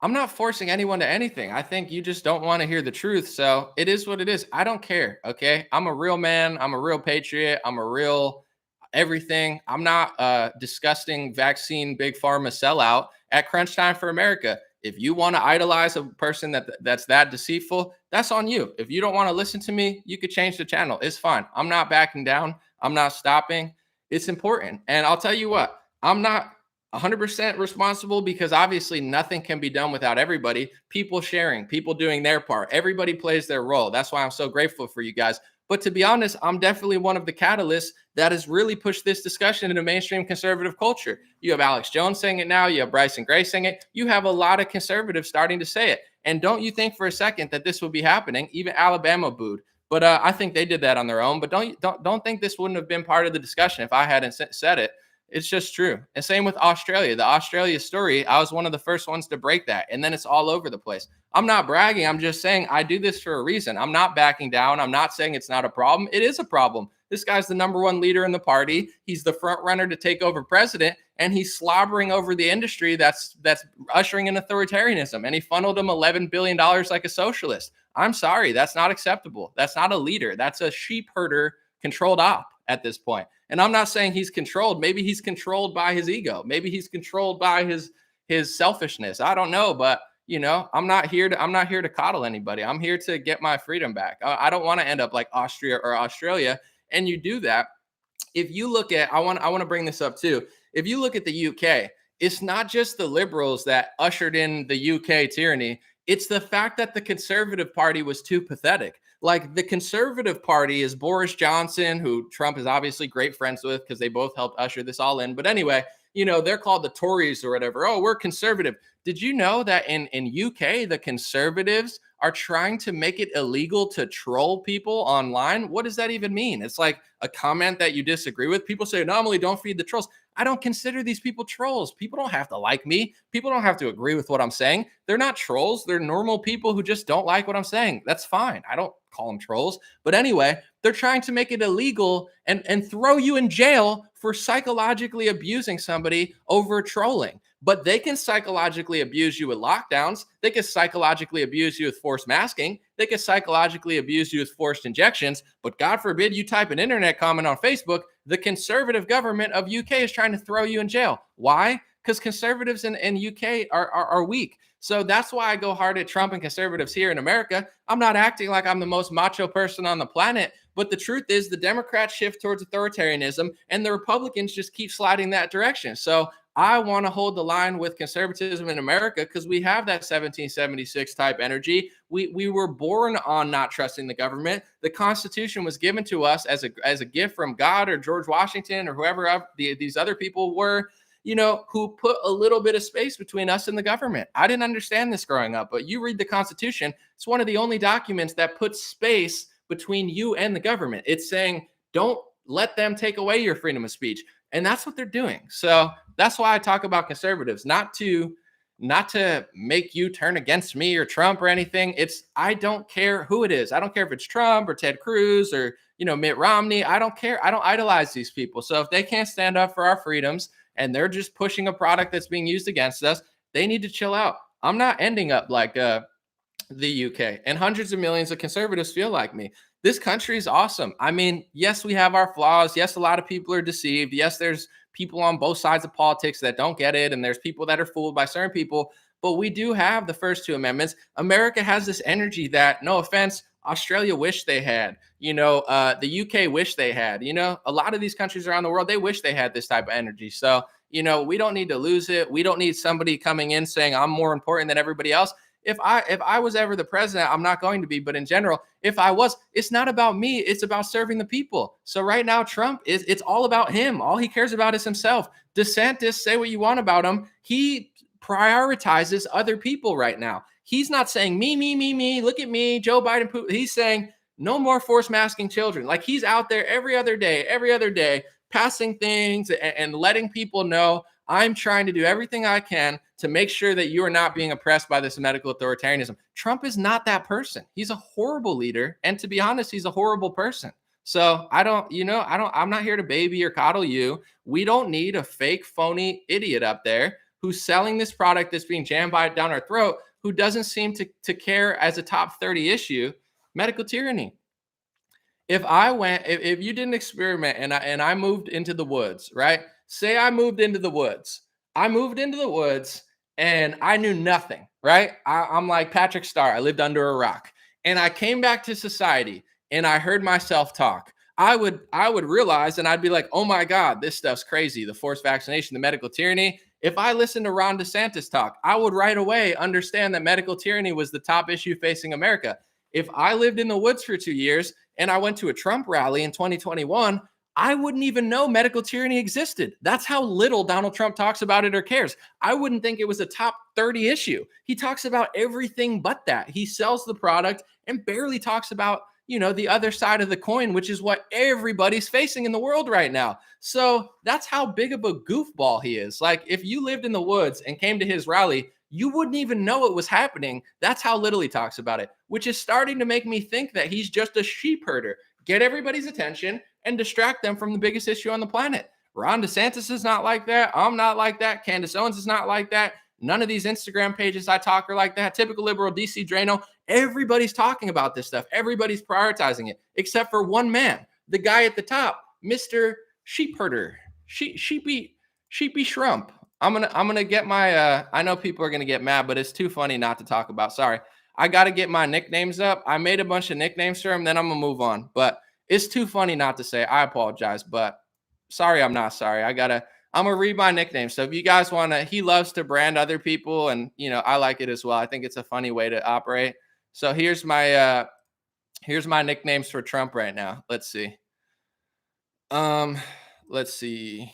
I'm not forcing anyone to anything. I think you just don't want to hear the truth. So it is what it is. I don't care. Okay. I'm a real man. I'm a real patriot. I'm a real everything. I'm not a disgusting vaccine, big pharma sellout at crunch time for America. If you want to idolize a person that's that deceitful, that's on you. If you don't want to listen to me, you could change the channel. It's fine. I'm not backing down. I'm not stopping. It's important. And I'll tell you what, I'm not 100% responsible, because obviously nothing can be done without everybody. People sharing, people doing their part. Everybody plays their role. That's why I'm so grateful for you guys. But to be honest, I'm definitely one of the catalysts that has really pushed this discussion into mainstream conservative culture. You have Alex Jones saying it now. You have Bryson Gray saying it. You have a lot of conservatives starting to say it. And don't you think for a second that this would be happening? Even Alabama booed. But I think they did that on their own. But don't think this wouldn't have been part of the discussion if I hadn't said it. It's just true. And same with Australia. The Australia story, I was one of the first ones to break that. And then it's all over the place. I'm not bragging. I'm just saying I do this for a reason. I'm not backing down. I'm not saying it's not a problem. It is a problem. This guy's the number one leader in the party. He's the front runner to take over president, and he's slobbering over the industry that's ushering in authoritarianism. And he funneled him $11 billion like a socialist. I'm sorry. That's not acceptable. That's not a leader. That's a sheep herder controlled op at this point. And I'm not saying he's controlled. Maybe he's controlled by his ego. Maybe he's controlled by his selfishness. I don't know, but I'm not here to coddle anybody. I'm here to get my freedom back. I don't want to end up like Austria or Australia. And you do that. If you look at, I want to bring this up too. If you look at the UK, it's not just the liberals that ushered in the UK tyranny. It's the fact that the Conservative Party was too pathetic. Like the Conservative Party is Boris Johnson, who Trump is obviously great friends with because they both helped usher this all in. But anyway, they're called the Tories or whatever. Oh, we're conservative. Did you know that in UK, the conservatives are trying to make it illegal to troll people online? What does that even mean? It's like a comment that you disagree with. People say, normally don't feed the trolls. I don't consider these people trolls. People don't have to like me. People don't have to agree with what I'm saying. They're not trolls. They're normal people who just don't like what I'm saying. That's fine. I don't call them trolls. But anyway, they're trying to make it illegal and throw you in jail for psychologically abusing somebody over trolling. But they can psychologically abuse you with lockdowns. They can psychologically abuse you with forced masking. They can psychologically abuse you with forced injections. But God forbid you type an internet comment on Facebook, the conservative government of UK is trying to throw you in jail. Why? Because conservatives in UK are weak. So that's why I go hard at Trump and conservatives here in America. I'm not acting like I'm the most macho person on the planet. But the truth is the Democrats shift towards authoritarianism and the Republicans just keep sliding that direction. So I want to hold the line with conservatism in America because we have that 1776 type energy. We were born on not trusting the government. The Constitution was given to us as a gift from God or George Washington or whoever these other people were, who put a little bit of space between us and the government. I didn't understand this growing up, but you read the Constitution. It's one of the only documents that puts space between you and the government. It's saying, don't let them take away your freedom of speech. And that's what they're doing. So that's why I talk about conservatives, not to make you turn against me or Trump or anything. I don't care who it is. I don't care if it's Trump or Ted Cruz or, Mitt Romney. I don't care. I don't idolize these people. So if they can't stand up for our freedoms and they're just pushing a product that's being used against us, they need to chill out. I'm not ending up like the UK, and hundreds of millions of conservatives feel like me. This country is awesome. I mean, yes, we have our flaws. Yes, a lot of people are deceived. Yes, there's people on both sides of politics that don't get it, and there's people that are fooled by certain people. But we do have the first two amendments. America has this energy that, no offense, Australia wish they had. The UK wish they had. A lot of these countries around the world, they wish they had this type of energy. So, we don't need to lose it. We don't need somebody coming in saying I'm more important than everybody else. If I was ever the president, I'm not going to be, but in general, if I was, it's not about me. It's about serving the people. So right now, Trump it's all about him. All he cares about is himself. DeSantis, say what you want about him. He prioritizes other people right now. He's not saying me, look at me, Joe Biden. He's saying no more forced masking children. Like he's out there every other day, passing things and letting people know I'm trying to do everything I can to make sure that you are not being oppressed by this medical authoritarianism. Trump is not that person. He's a horrible leader. And to be honest, he's a horrible person. So I'm not here to baby or coddle you. We don't need a fake, phony idiot up there who's selling this product that's being jammed down our throat, who doesn't seem to care as a top 30 issue, medical tyranny. If you did an experiment and I moved into the woods, right? Say I moved into the woods. And I knew nothing, right? I'm like Patrick Starr. I lived under a rock. And I came back to society and I heard myself talk. I would realize and I'd be like, oh my God, this stuff's crazy. The forced vaccination, the medical tyranny. If I listened to Ron DeSantis talk, I would right away understand that medical tyranny was the top issue facing America. If I lived in the woods for 2 years and I went to a Trump rally in 2021, I wouldn't even know medical tyranny existed. That's how little Donald Trump talks about it or cares. I wouldn't think it was a top 30 issue. He talks about everything but that. He sells the product and barely talks about, the other side of the coin, which is what everybody's facing in the world right now. So that's how big of a goofball he is. Like, if you lived in the woods and came to his rally, you wouldn't even know it was happening. That's how little he talks about it, which is starting to make me think that he's just a sheep herder. Get everybody's attention and distract them from the biggest issue on the planet. Ron DeSantis is not like that. I'm not like that. Candace Owens is not like that. None of these Instagram pages I talk are like that. Typical liberal DC Drano. Everybody's talking about this stuff. Everybody's prioritizing it, except for one man, the guy at the top, Mr. Sheep Herder, sheepy Shrump. I'm gonna get my. I know people are gonna get mad, but it's too funny not to talk about. Sorry, I got to get my nicknames up. I made a bunch of nicknames for him. Then I'm gonna move on, but it's too funny not to say. I apologize, but sorry, I'm not sorry. I'm gonna read my nickname. So if you guys wanna, he loves to brand other people, and I like it as well. I think it's a funny way to operate. So here's my nicknames for Trump right now. Let's see. Let's see.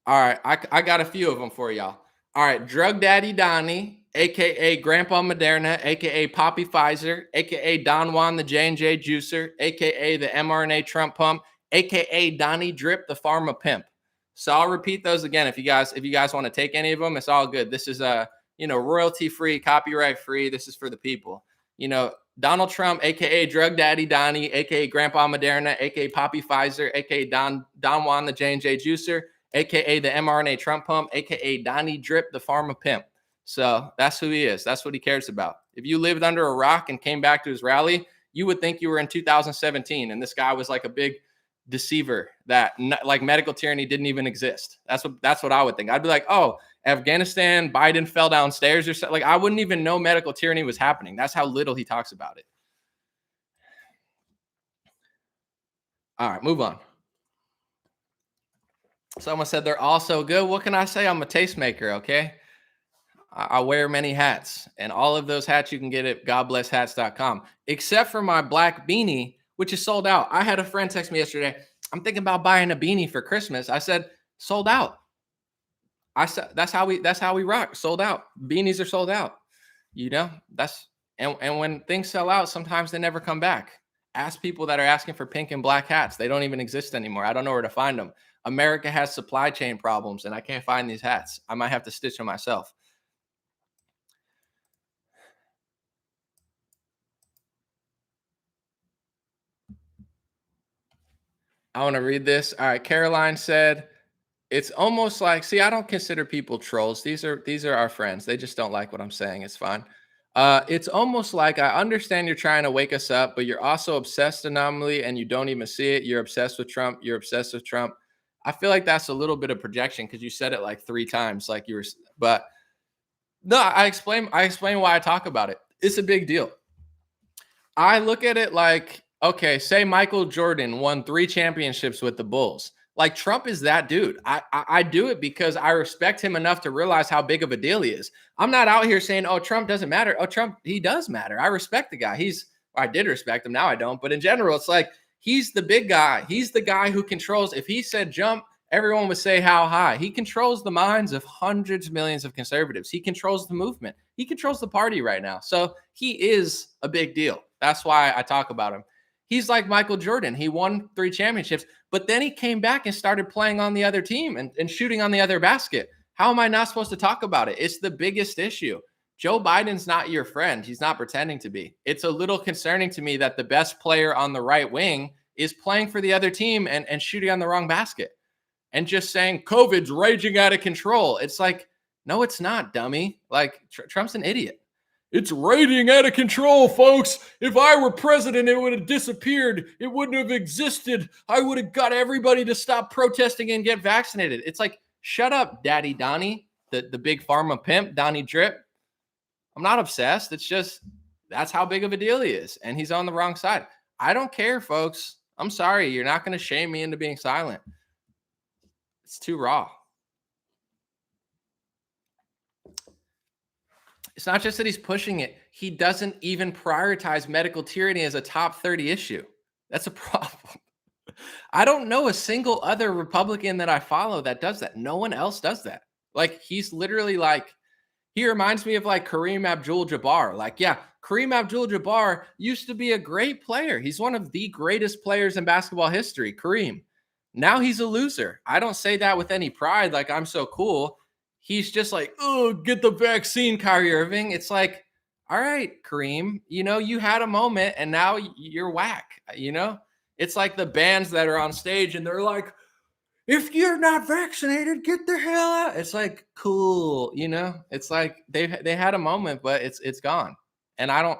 All right, I got a few of them for y'all. All right, Drug Daddy Donnie, aka Grandpa Moderna, aka Poppy Pfizer, aka Don Juan the J&J Juicer, aka the mRNA Trump Pump, aka Donnie Drip the Pharma Pimp. So I'll repeat those again if you guys want to take any of them. It's all good. This is royalty free, copyright free. This is for the people. Donald Trump, aka Drug Daddy Donnie, aka Grandpa Moderna, aka Poppy Pfizer, aka Don Juan the J&J Juicer, aka the mRNA Trump Pump, aka Donnie Drip the Pharma Pimp. So that's who he is. That's what he cares about. If you lived under a rock and came back to his rally, you would think you were in 2017 and this guy was like a big deceiver that like medical tyranny didn't even exist. That's what I would think. I'd be like, oh, Afghanistan, Biden fell downstairs or something. Like, I wouldn't even know medical tyranny was happening. That's how little he talks about it. All right, move on. Someone said they're all so good. What can I say? I'm a tastemaker, okay? I wear many hats, and all of those hats you can get at godblesshats.com, except for my black beanie, which is sold out. I had a friend text me yesterday. I'm thinking about buying a beanie for Christmas. I said, sold out. I said, that's how we rock. Sold out. Beanies are sold out. And when things sell out, sometimes they never come back. Ask people that are asking for pink and black hats. They don't even exist anymore. I don't know where to find them. America has supply chain problems, and I can't find these hats. I might have to stitch them myself. I want to read this. All right. Caroline said, it's almost like, see, I don't consider people trolls. These are our friends. They just don't like what I'm saying. It's fine. It's almost like, I understand you're trying to wake us up, but you're also obsessed anomaly and you don't even see it. You're obsessed with Trump. You're obsessed with Trump. I feel like that's a little bit of projection because you said it like 3 times, like you were, but no, I explain why I talk about it. It's a big deal. I look at it like, okay, say Michael Jordan won 3 championships with the Bulls. Like, Trump is that dude. I do it because I respect him enough to realize how big of a deal he is. I'm not out here saying, oh, Trump doesn't matter. Oh, Trump, he does matter. I respect the guy. I did respect him. Now I don't. But in general, it's like, he's the big guy. He's the guy who controls. If he said jump, everyone would say how high. He controls the minds of hundreds of millions of conservatives. He controls the movement. He controls the party right now. So he is a big deal. That's why I talk about him. He's like Michael Jordan. He won 3 championships, but then he came back and started playing on the other team and shooting on the other basket. How am I not supposed to talk about it? It's the biggest issue. Joe Biden's not your friend. He's not pretending to be. It's a little concerning to me that the best player on the right wing is playing for the other team and shooting on the wrong basket and just saying COVID's raging out of control. It's like, no, it's not, dummy. Like, Trump's an idiot. It's raging out of control, folks. If I were president, it would have disappeared. It wouldn't have existed. I would have got everybody to stop protesting and get vaccinated. It's like, shut up, Daddy Donnie, the big pharma pimp, Donnie Drip. I'm not obsessed. It's just, that's how big of a deal he is. And he's on the wrong side. I don't care, folks. I'm sorry. You're not going to shame me into being silent. It's too raw. It's not just that he's pushing it. he doesn't even prioritize medical tyranny as a top 30 issue. That's a problem. I don't know a single other Republican that I follow that does that. No one else does that. Like, he's literally like, he reminds me of like Kareem Abdul-Jabbar. Like, yeah, Kareem Abdul-Jabbar used to be a great player. He's one of the greatest players in basketball history, Kareem. Now he's a loser. I don't say that with any pride, like I'm so cool. He's just like, oh, get the vaccine, Kyrie Irving. It's like, all right, Kareem, you had a moment and now you're whack, It's like the bands that are on stage and they're like, if you're not vaccinated, get the hell out. It's like, cool, It's like they had a moment, but it's gone. And I don't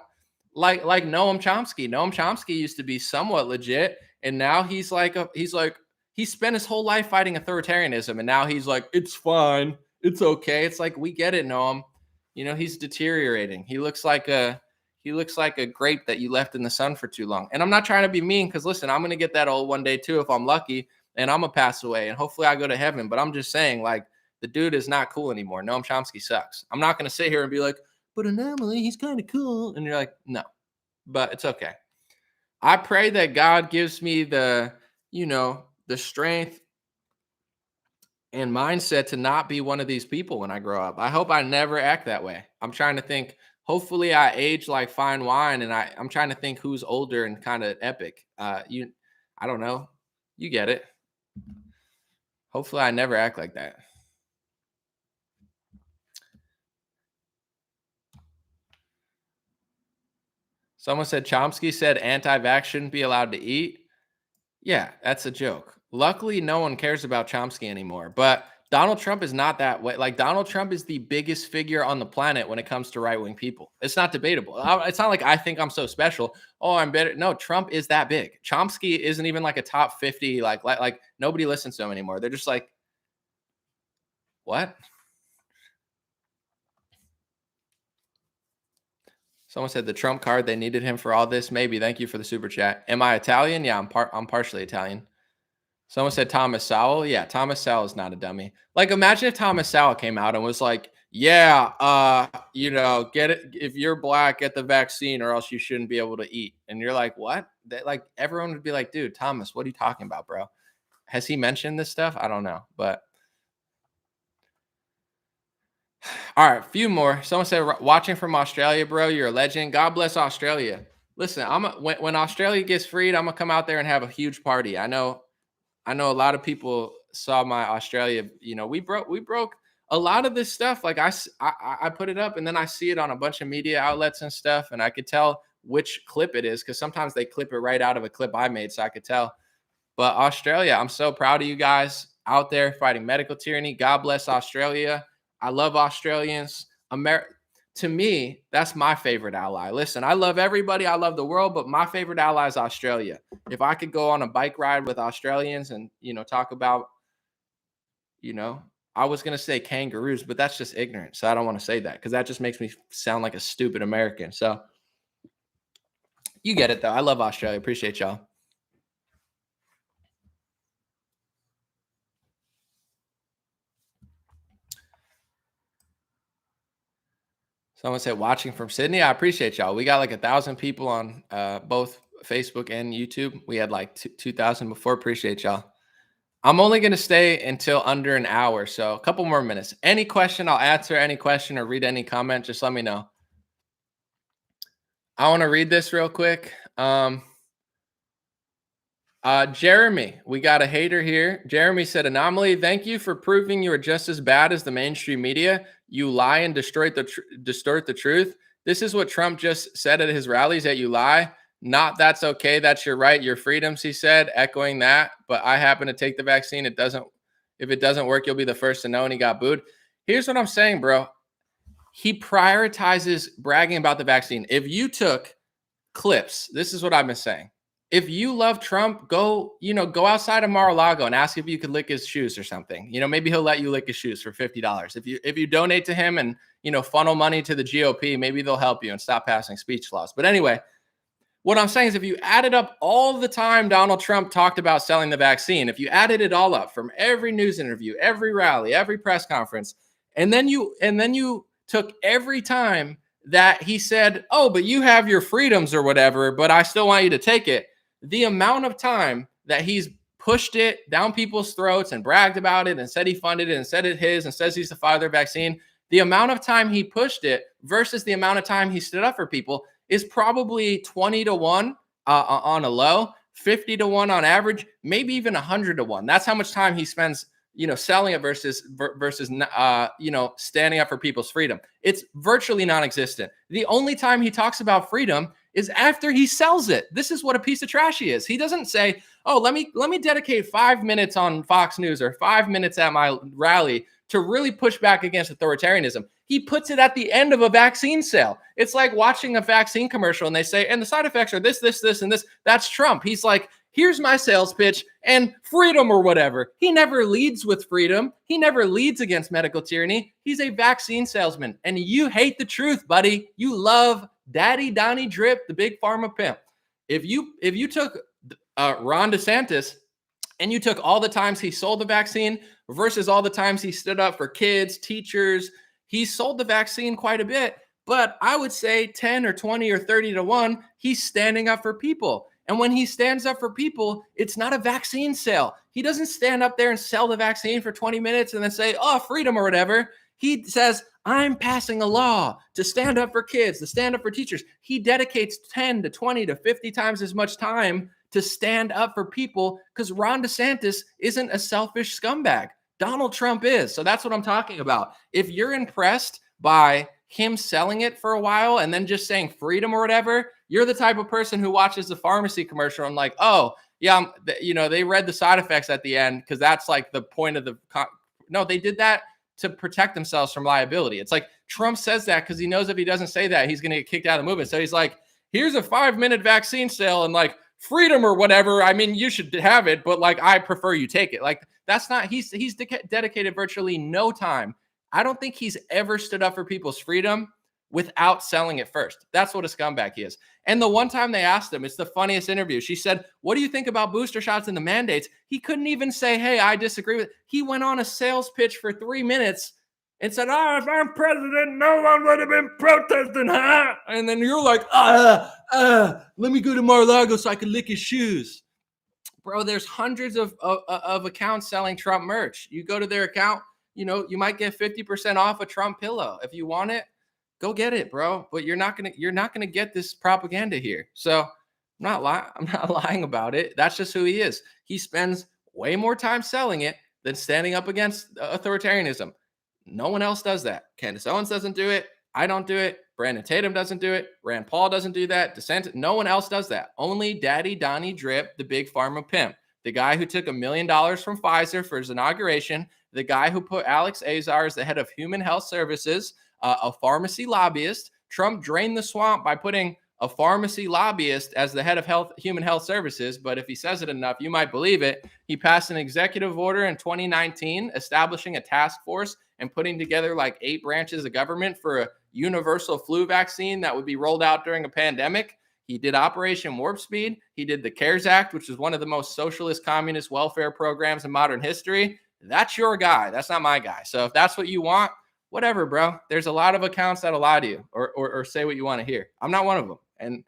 like Noam Chomsky. Noam Chomsky used to be somewhat legit, and now he's like he spent his whole life fighting authoritarianism, and now he's like, it's fine, it's okay. It's like, we get it, Noam. He's deteriorating. He looks like a grape that you left in the sun for too long. And I'm not trying to be mean, because listen, I'm gonna get that old one day too if I'm lucky, and I'm gonna pass away, and hopefully I go to heaven. But I'm just saying, like, the dude is not cool anymore. Noam Chomsky sucks. I'm not gonna sit here and be like, but anomaly, he's kind of cool. And you're like, no, but it's okay. I pray that God gives me the strength and mindset to not be one of these people when I grow up. I hope I never act that way. I'm trying to think, hopefully I age like fine wine, and I'm trying to think who's older and kind of epic. I don't know. You get it. Hopefully I never act like that. Someone said Chomsky said anti-vax shouldn't be allowed to eat. Yeah, that's a joke. Luckily, no one cares about Chomsky anymore. But Donald Trump is not that way. Like, Donald Trump is the biggest figure on the planet when it comes to right-wing people. It's not debatable. It's not like I think I'm so special. Oh, I'm better. No, Trump is that big. Chomsky isn't even like a top 50. Like nobody listens to him anymore. They're just like, what? Someone said the Trump card, they needed him for all this. Maybe. Thank you for the super chat. Am I Italian? Yeah, I'm partially Italian. Someone said Thomas Sowell. Yeah, Thomas Sowell is not a dummy. Like, imagine if Thomas Sowell came out and was like, yeah, get it. If you're black, get the vaccine or else you shouldn't be able to eat. And you're like, what? Like, everyone would be like, dude, Thomas, what are you talking about, bro? Has he mentioned this stuff? I don't know. But all right, a few more. Someone said, watching from Australia, bro, you're a legend. God bless Australia. Listen, when Australia gets freed, I'm gonna come out there and have a huge party. I know a lot of people saw my Australia. We broke a lot of this stuff. Like, I put it up, and then I see it on a bunch of media outlets and stuff, and I could tell which clip it is, because sometimes they clip it right out of a clip I made, so I could tell. But Australia, I'm so proud of you guys out there fighting medical tyranny. God bless Australia. I love Australians. To me, that's my favorite ally. Listen, I love everybody. I love the world, but my favorite ally is Australia. If I could go on a bike ride with Australians and, talk about, I was going to say kangaroos, but that's just ignorant. So I don't want to say that, because that just makes me sound like a stupid American. So you get it, though. I love Australia. Appreciate y'all. Someone said watching from Sydney. I appreciate y'all. We got like 1,000 people on both Facebook and YouTube. We had like 2,000 before. Appreciate y'all. I'm only going to stay until under an hour, so a couple more minutes. Any question, I'll answer any question or read any comment. Just let me know. I want to read this real quick. Jeremy, we got a hater here. Jeremy said, Anomaly, thank you for proving you are just as bad as the mainstream media. You lie and distort the truth. This is what Trump just said at his rallies, that you lie. Not that's okay, that's your right, your freedoms, he said, echoing that. But I happen to take the vaccine. If it doesn't work, you'll be the first to know. And he got booed. Here's what I'm saying, bro. He prioritizes bragging about the vaccine. If you took clips, this is what I've been saying. If you love Trump, go outside of Mar-a-Lago and ask if you could lick his shoes or something. Maybe he'll let you lick his shoes for $50. If you donate to him and, funnel money to the GOP, maybe they'll help you and stop passing speech laws. But anyway, what I'm saying is, if you added up all the time Donald Trump talked about selling the vaccine, if you added it all up from every news interview, every rally, every press conference, and then you took every time that he said, oh, but you have your freedoms or whatever, but I still want you to take it. The amount of time that he's pushed it down people's throats and bragged about it and said he funded it and said it his and says he's the father of vaccine, the amount of time he pushed it versus the amount of time he stood up for people is probably 20 to 1 on a low, 50 to 1 on average, maybe even 100 to 1. That's how much time he spends, selling it versus standing up for people's freedom. It's virtually non-existent. The only time he talks about freedom is after he sells it. This is what a piece of trash he is. He doesn't say, oh, let me dedicate 5 minutes on Fox News or 5 minutes at my rally to really push back against authoritarianism. He puts it at the end of a vaccine sale. It's like watching a vaccine commercial and they say, and the side effects are this, and this. That's Trump. He's like, here's my sales pitch and freedom or whatever. He never leads with freedom. He never leads against medical tyranny. He's a vaccine salesman. And you hate the truth, buddy. You love Daddy Donnie Drip, the big pharma pimp. If you took Ron DeSantis and you took all the times he sold the vaccine versus all the times he stood up for kids, teachers, he sold the vaccine quite a bit. But I would say 10 or 20 or 30 to 1, he's standing up for people. And when he stands up for people, it's not a vaccine sale. He doesn't stand up there and sell the vaccine for 20 minutes and then say, oh, freedom or whatever. He says, I'm passing a law to stand up for kids, to stand up for teachers. He dedicates 10 to 20 to 50 times as much time to stand up for people because Ron DeSantis isn't a selfish scumbag. Donald Trump is. So that's what I'm talking about. If you're impressed by him selling it for a while and then just saying freedom or whatever, you're the type of person who watches the pharmacy commercial and like, oh, yeah, they read the side effects at the end because that's like the point of the no, they did that to protect themselves from liability. It's like Trump says that because he knows if he doesn't say that, he's going to get kicked out of the movement. So he's like, here's a 5-minute vaccine sale and like freedom or whatever. I mean, you should have it, but like, I prefer you take it. Like, that's not, he's dedicated virtually no time. I don't think he's ever stood up for people's freedom without selling it first. That's what a scumbag he is. And the one time they asked him, it's the funniest interview. She said, what do you think about booster shots and the mandates? He couldn't even say, hey, I disagree with it. He went on a sales pitch for 3 minutes and said, oh, if I'm president, no one would have been protesting, huh? And then you're like, let me go to Mar-a-Lago so I can lick his shoes. Bro, there's hundreds of accounts selling Trump merch. You go to their account, you might get 50% off a Trump pillow. If you want it, go get it, bro. But you're not gonna get this propaganda here. So I'm not lying about it. That's just who he is. He spends way more time selling it than standing up against authoritarianism. No one else does that. Candace Owens doesn't do it. I don't do it. Brandon Tatum doesn't do it. Rand Paul doesn't do that. DeSantis, no one else does that. Only Daddy Donnie Drip, the big pharma pimp, the guy who took $1 million from Pfizer for his inauguration, the guy who put Alex Azar as the head of Human Health Services, a pharmacy lobbyist. Trump drained the swamp by putting a pharmacy lobbyist as the head of Human Health Services. But if he says it enough, you might believe it. He passed an executive order in 2019 establishing a task force and putting together like 8 branches of government for a universal flu vaccine that would be rolled out during a pandemic. He did Operation Warp Speed. He did the CARES Act, which is one of the most socialist communist welfare programs in modern history. That's your guy. That's not my guy. So if that's what you want, whatever, bro. There's a lot of accounts that'll lie to you or say what you want to hear. I'm not one of them. And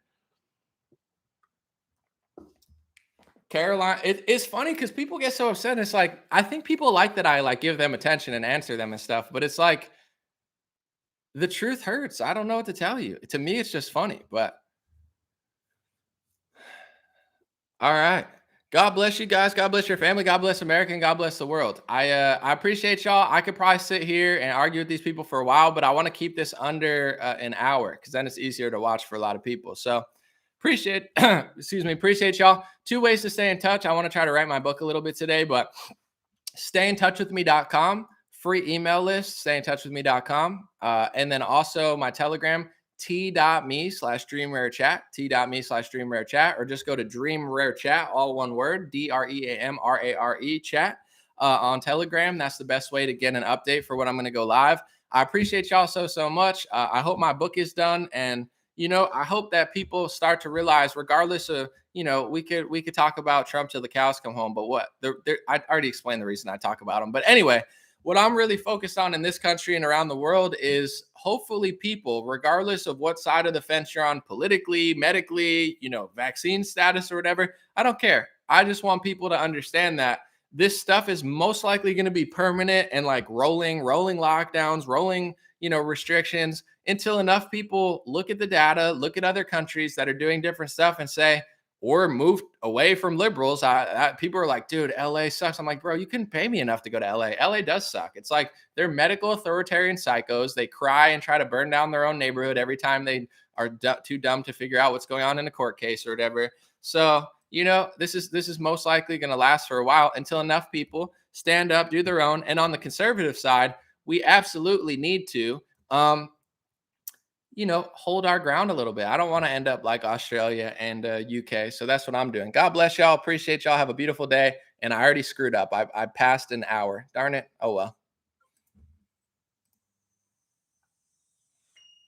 Caroline, it's funny because people get so upset. It's like, I think people like that I like give them attention and answer them and stuff, but it's like the truth hurts. I don't know what to tell you. To me, it's just funny, but all right. God bless you guys. God bless your family. God bless America. And God bless the world. I appreciate y'all. I could probably sit here and argue with these people for a while, but I want to keep this under an hour because then it's easier to watch for a lot of people. So appreciate y'all. 2 ways to stay in touch. I want to try to write my book a little bit today, but stayintouchwithme.com, free email list, stayintouchwithme.com. And then also my Telegram, t.me/dreamrarechat, t.me/dreamrarechat, or just go to dreamrarechat, all one word, DREAMRARE chat on Telegram. That's the best way to get an update for when I'm going to go live. I appreciate y'all so much. I hope my book is done. And, I hope that people start to realize, regardless of, we could talk about Trump till the cows come home, but I already explained the reason I talk about him. But anyway, what I'm really focused on in this country and around the world is hopefully people, regardless of what side of the fence you're on politically, medically, vaccine status or whatever, I don't care. I just want people to understand that this stuff is most likely going to be permanent and like rolling lockdowns, rolling, restrictions until enough people look at the data, look at other countries that are doing different stuff and say, or move away from liberals. People are like, dude, LA sucks. I'm like, bro, you couldn't pay me enough to go to LA. LA does suck. It's like they're medical authoritarian psychos. They cry and try to burn down their own neighborhood every time they are too dumb to figure out what's going on in a court case or whatever. So, this is most likely going to last for a while until enough people stand up, do their own. And on the conservative side, we absolutely need to hold our ground a little bit. I don't want to end up like Australia and UK. So that's what I'm doing. God bless y'all. Appreciate y'all. Have a beautiful day. And I already screwed up. I passed an hour. Darn it. Oh, well.